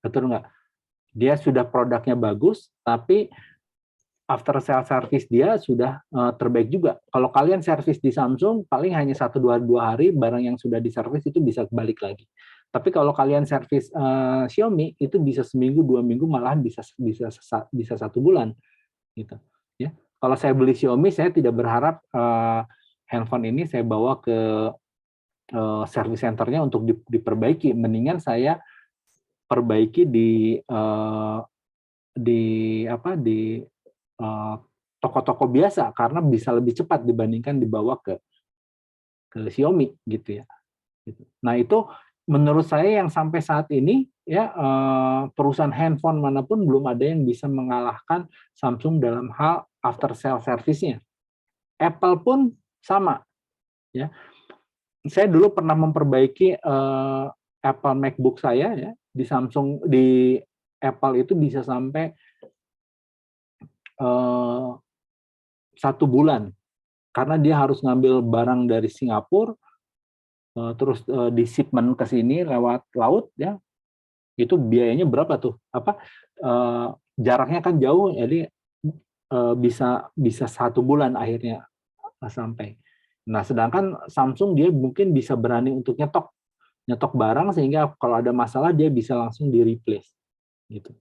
Betul nggak? Dia sudah produknya bagus, tapi after sale service dia sudah terbaik juga. Kalau kalian servis di Samsung, paling hanya 1-2 hari barang yang sudah diservis itu bisa balik lagi. Tapi kalau kalian servis Xiaomi itu bisa seminggu, 2 minggu, malahan bisa 1 bulan, gitu. Ya, kalau saya beli Xiaomi, saya tidak berharap handphone ini saya bawa ke service centernya untuk diperbaiki. Mendingan saya perbaiki di toko-toko biasa karena bisa lebih cepat dibandingkan dibawa ke Xiaomi, gitu ya. Nah, itu menurut saya yang sampai saat ini ya perusahaan handphone manapun belum ada yang bisa mengalahkan Samsung dalam hal after sale service-nya. Apple pun sama, ya. Saya dulu pernah memperbaiki Apple MacBook saya ya di Apple itu bisa sampai 1 bulan karena dia harus ngambil barang dari Singapura terus di shipment ke sini lewat laut ya, itu biayanya berapa tuh? Jaraknya kan jauh, jadi bisa 1 bulan akhirnya sampai. Nah, sedangkan Samsung dia mungkin bisa berani untuk nyetok barang sehingga kalau ada masalah dia bisa langsung di replace, gitu.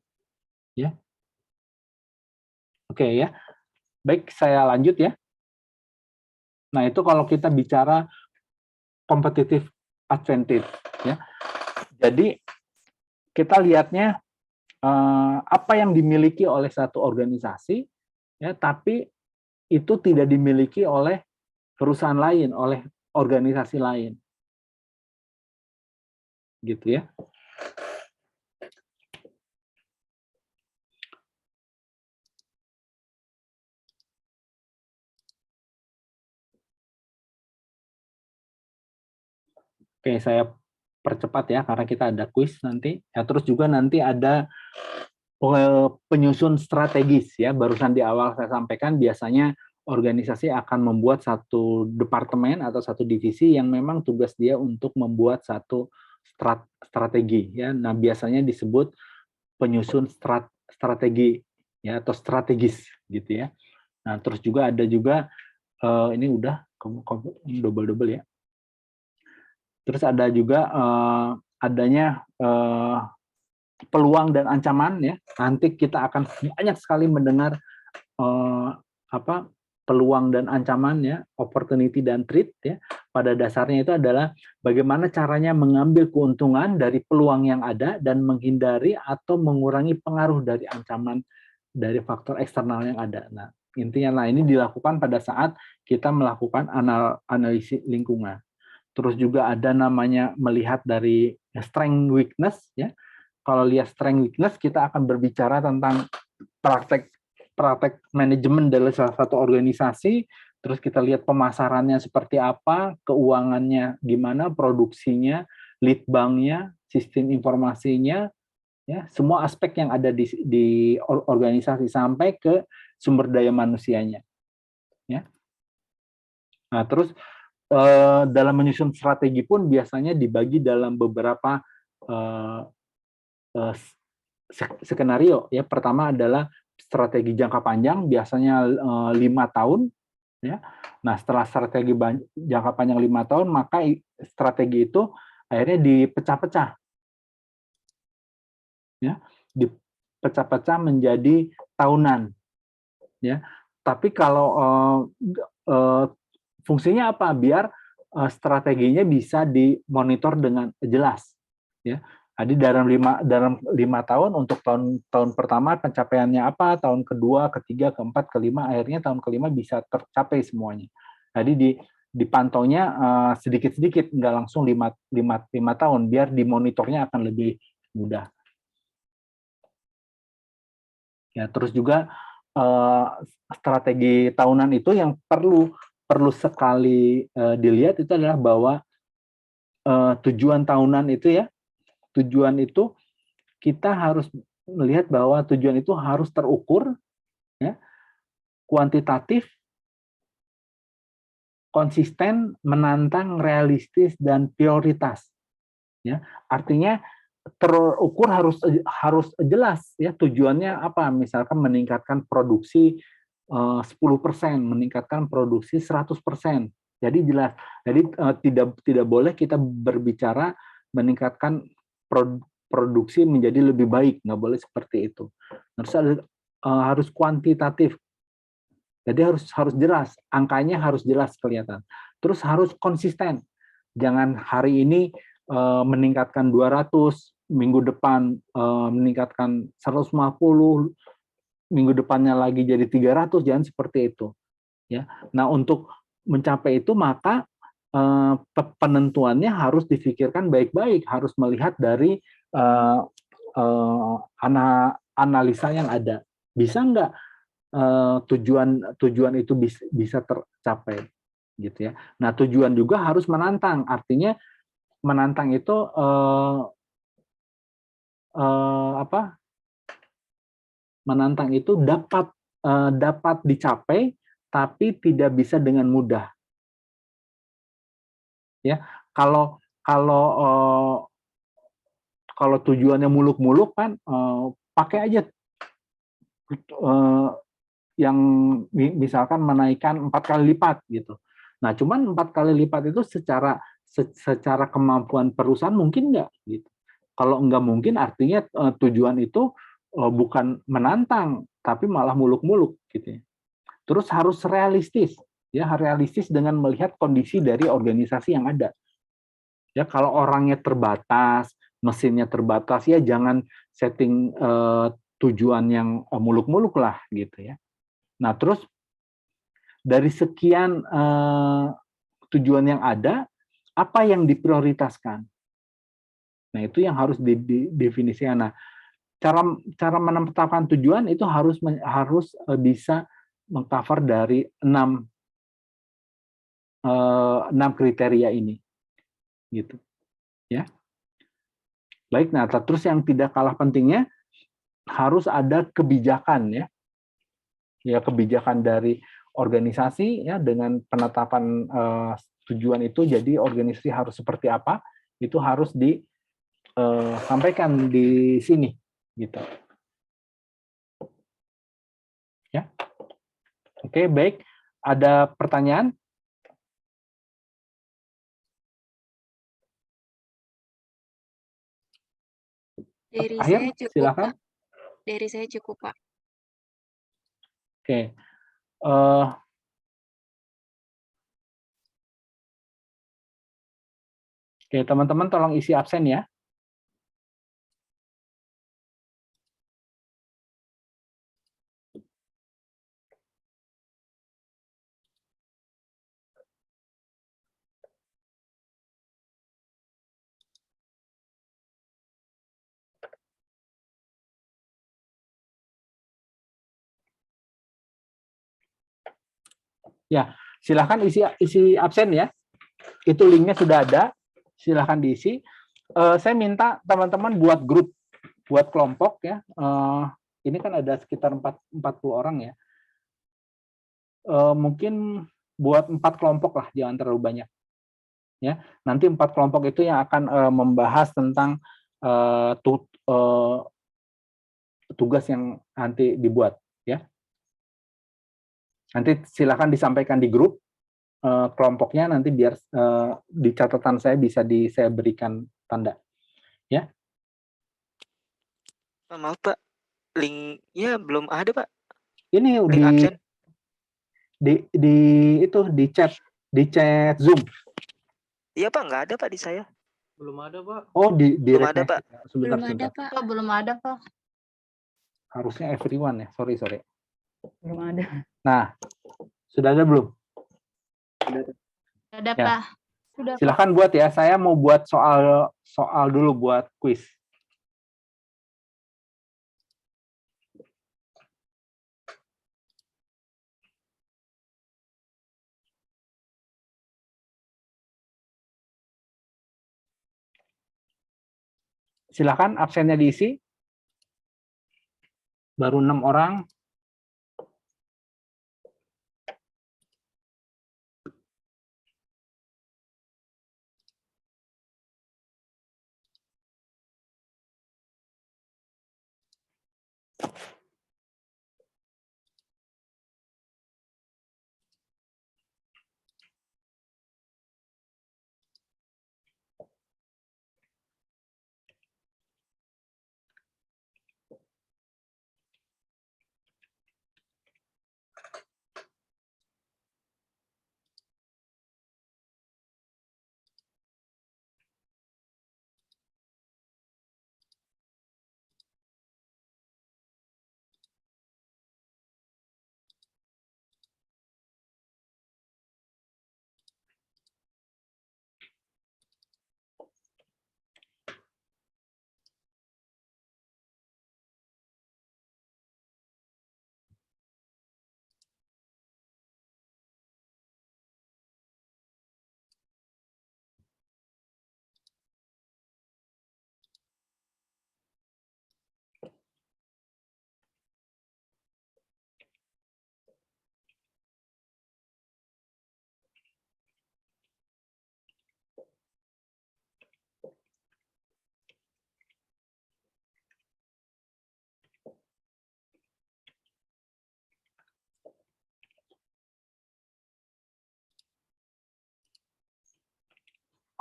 Ya, oke ya. Baik, saya lanjut ya. Nah, itu kalau kita bicara competitive advantage ya. Jadi kita lihatnya apa yang dimiliki oleh satu organisasi ya, tapi itu tidak dimiliki oleh perusahaan lain, oleh organisasi lain. Gitu ya. Oke, saya percepat ya karena kita ada kuis nanti. Ya, terus juga nanti ada penyusun strategis ya. Barusan di awal saya sampaikan biasanya organisasi akan membuat satu departemen atau satu divisi yang memang tugas dia untuk membuat satu strategi ya. Nah, biasanya disebut penyusun strategi ya atau strategis gitu ya. Nah, terus juga ada juga ini udah double ya. Terus ada juga adanya peluang dan ancaman ya. Nanti kita akan banyak sekali mendengar peluang dan ancaman ya, opportunity dan threat ya. Pada dasarnya itu adalah bagaimana caranya mengambil keuntungan dari peluang yang ada dan menghindari atau mengurangi pengaruh dari ancaman dari faktor eksternal yang ada. Nah, intinya ini dilakukan pada saat kita melakukan analisis lingkungan. Terus juga ada namanya melihat dari strength weakness ya. Kalau lihat strength weakness kita akan berbicara tentang praktek manajemen dari salah satu organisasi, terus kita lihat pemasarannya seperti apa, keuangannya gimana, produksinya, lead banknya, sistem informasinya, ya semua aspek yang ada di organisasi sampai ke sumber daya manusianya. Ya. Nah, terus dalam menyusun strategi pun biasanya dibagi dalam beberapa skenario. Ya, pertama adalah strategi jangka panjang, biasanya 5 tahun. Ya. Nah, setelah strategi jangka panjang 5 tahun, maka strategi itu akhirnya dipecah-pecah. Ya, dipecah-pecah menjadi tahunan. Ya, tapi kalau fungsinya apa? Biar strateginya bisa dimonitor dengan jelas. Ya. Jadi dalam 5 tahun untuk tahun pertama pencapaiannya apa, tahun kedua, ketiga, keempat, kelima, akhirnya tahun kelima bisa tercapai semuanya. Jadi dipantaunya sedikit-sedikit, nggak langsung 5 tahun, biar dimonitornya akan lebih mudah. Ya, terus juga strategi tahunan itu yang perlu sekali dilihat itu adalah bahwa tujuan tahunan itu ya, tujuan itu kita harus melihat bahwa tujuan itu harus terukur, ya, kuantitatif, konsisten, menantang, realistis, dan prioritas. Ya, artinya terukur harus jelas ya tujuannya apa, misalkan meningkatkan produksi 10%, meningkatkan produksi 100%. Jadi jelas. Jadi tidak boleh kita berbicara meningkatkan produksi menjadi lebih baik, nggak boleh seperti itu. Harus kuantitatif. Jadi harus jelas, angkanya harus jelas kelihatan. Terus harus konsisten. Jangan hari ini meningkatkan 200, minggu depan meningkatkan 150, minggu depannya lagi jadi 300, jangan seperti itu. Ya. Nah, untuk mencapai itu maka penentuannya harus difikirkan baik-baik, harus melihat dari analisa yang ada. Bisa nggak tujuan itu bisa tercapai, gitu ya. Nah, tujuan juga harus menantang, artinya menantang itu menantang itu dapat dicapai tapi tidak bisa dengan mudah. Ya, kalau tujuannya muluk-muluk kan pakai aja yang misalkan menaikkan 4 kali lipat gitu. Nah, cuman 4 kali lipat itu secara kemampuan perusahaan mungkin nggak gitu. Kalau nggak mungkin artinya tujuan itu bukan menantang tapi malah muluk-muluk gitu ya. Terus harus realistis, ya, realistis dengan melihat kondisi dari organisasi yang ada. Ya, kalau orangnya terbatas, mesinnya terbatas, ya jangan setting tujuan yang muluk-muluk lah gitu ya. Nah, terus dari sekian tujuan yang ada, apa yang diprioritaskan? Nah, itu yang harus didefinisikan. Nah, cara menetapkan tujuan itu harus bisa mengcover dari 6 kriteria ini, gitu, ya. Baik, nah terus yang tidak kalah pentingnya harus ada kebijakan, ya kebijakan dari organisasi, ya, dengan penetapan tujuan itu. Jadi organisasi harus seperti apa, itu harus disampaikan di sini, gitu. Ya, oke, baik. Ada pertanyaan? Dari Akhir, saya cukup, silakan. Pak. Dari saya cukup, Pak. Oke. Oke, teman-teman tolong isi absen ya. Ya, silakan isi absen ya. Itu linknya sudah ada. Silahkan diisi. Saya minta teman-teman buat grup, buat kelompok ya. Ini kan ada sekitar 40 orang ya. Mungkin buat 4 kelompok lah, jangan terlalu banyak. Ya, nanti 4 kelompok itu yang akan membahas tentang tugas yang nanti dibuat. Ya. Nanti silakan disampaikan di grup kelompoknya, nanti biar di catatan saya bisa saya berikan tanda. Ya. Maaf Pak, linknya belum ada Pak. Ini Link absen. di chat Zoom. Iya Pak, nggak ada Pak di saya. Belum ada, Pak. Oh, belum ada Pak. Sebentar, Belum ada Pak. Pak, belum ada, Pak. Harusnya everyone ya. Sorry. Belum ada. Nah, sudah ada belum? Ada, Ya. Pak. Sudah, Pak. Silakan buat ya. Saya mau buat soal dulu buat kuis. Silakan absennya diisi. Baru 6 orang.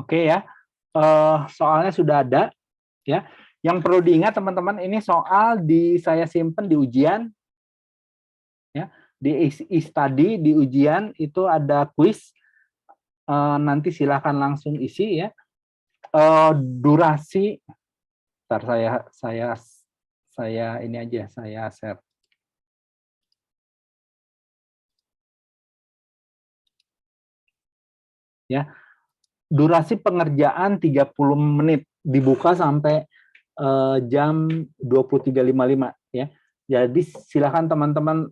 Oke ya. Soalnya sudah ada ya. Yang perlu diingat teman-teman, ini soal saya simpen di ujian ya. Di study di ujian itu ada kuis. Nanti silakan langsung isi ya. Durasi, ntar saya ini aja, saya share. Ya, durasi pengerjaan 30 menit, dibuka sampai jam 23.55 ya. Jadi silakan teman-teman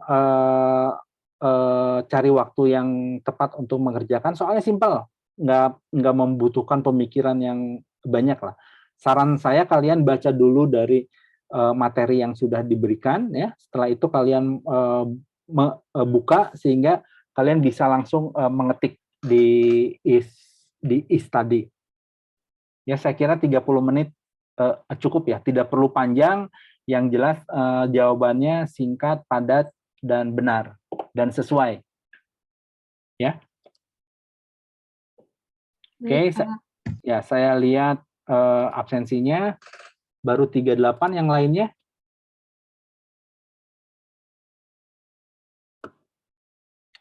cari waktu yang tepat untuk mengerjakan. Soalnya simpel, nggak membutuhkan pemikiran yang banyak lah. Saran saya kalian baca dulu dari materi yang sudah diberikan ya. Setelah itu kalian buka sehingga kalian bisa langsung mengetik di study. Ya, saya kira 30 menit cukup ya, tidak perlu panjang, yang jelas jawabannya singkat, padat, dan benar, dan sesuai. Ya. Oke, ya saya lihat absensinya, baru 38 yang lainnya.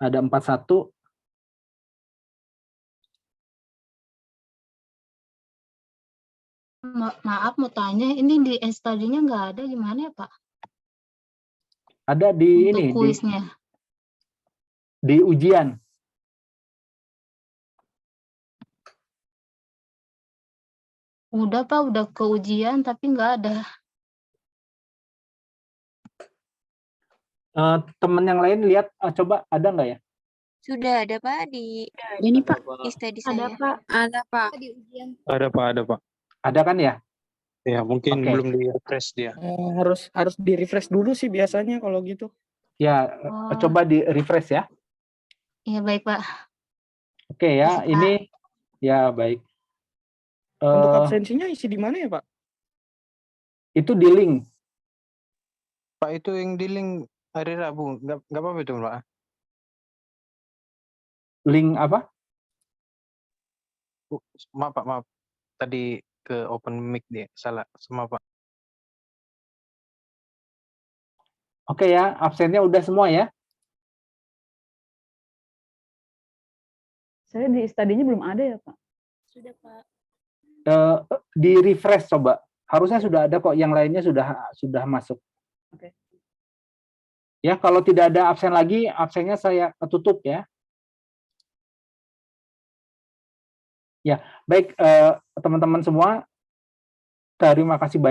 Ada 41. Maaf mau tanya, ini di study-nya nggak ada gimana ya Pak? Ada di Untuk ini, kuisnya. di ujian. Udah Pak, udah ke ujian tapi nggak ada. Teman yang lain lihat, coba ada nggak ya? Sudah ada Pak di Ini Pak. study Ada saya. Pak. Ada Pak. Di ujian. Ada Pak. Ada kan ya? Ya, mungkin Oke. belum di-refresh dia. Harus di-refresh dulu sih biasanya kalau gitu. Ya, coba di-refresh ya. Iya baik Pak. Oke ya, Makasih, Pak. ini ya baik. Untuk absensinya isi di mana ya Pak? Itu di link. Pak, itu yang di link hari Rabu, nggak apa-apa itu Pak? Link apa? Maaf Pak, maaf. Tadi ke open mic dia, salah sama Pak. Oke ya, absennya udah semua ya? Saya di study-nya belum ada ya Pak. Sudah Pak. Di refresh coba. Harusnya sudah ada kok, yang lainnya sudah masuk. Oke. Ya, kalau tidak ada absen lagi, absennya saya tutup ya. Ya, baik teman-teman semua. Terima kasih banyak.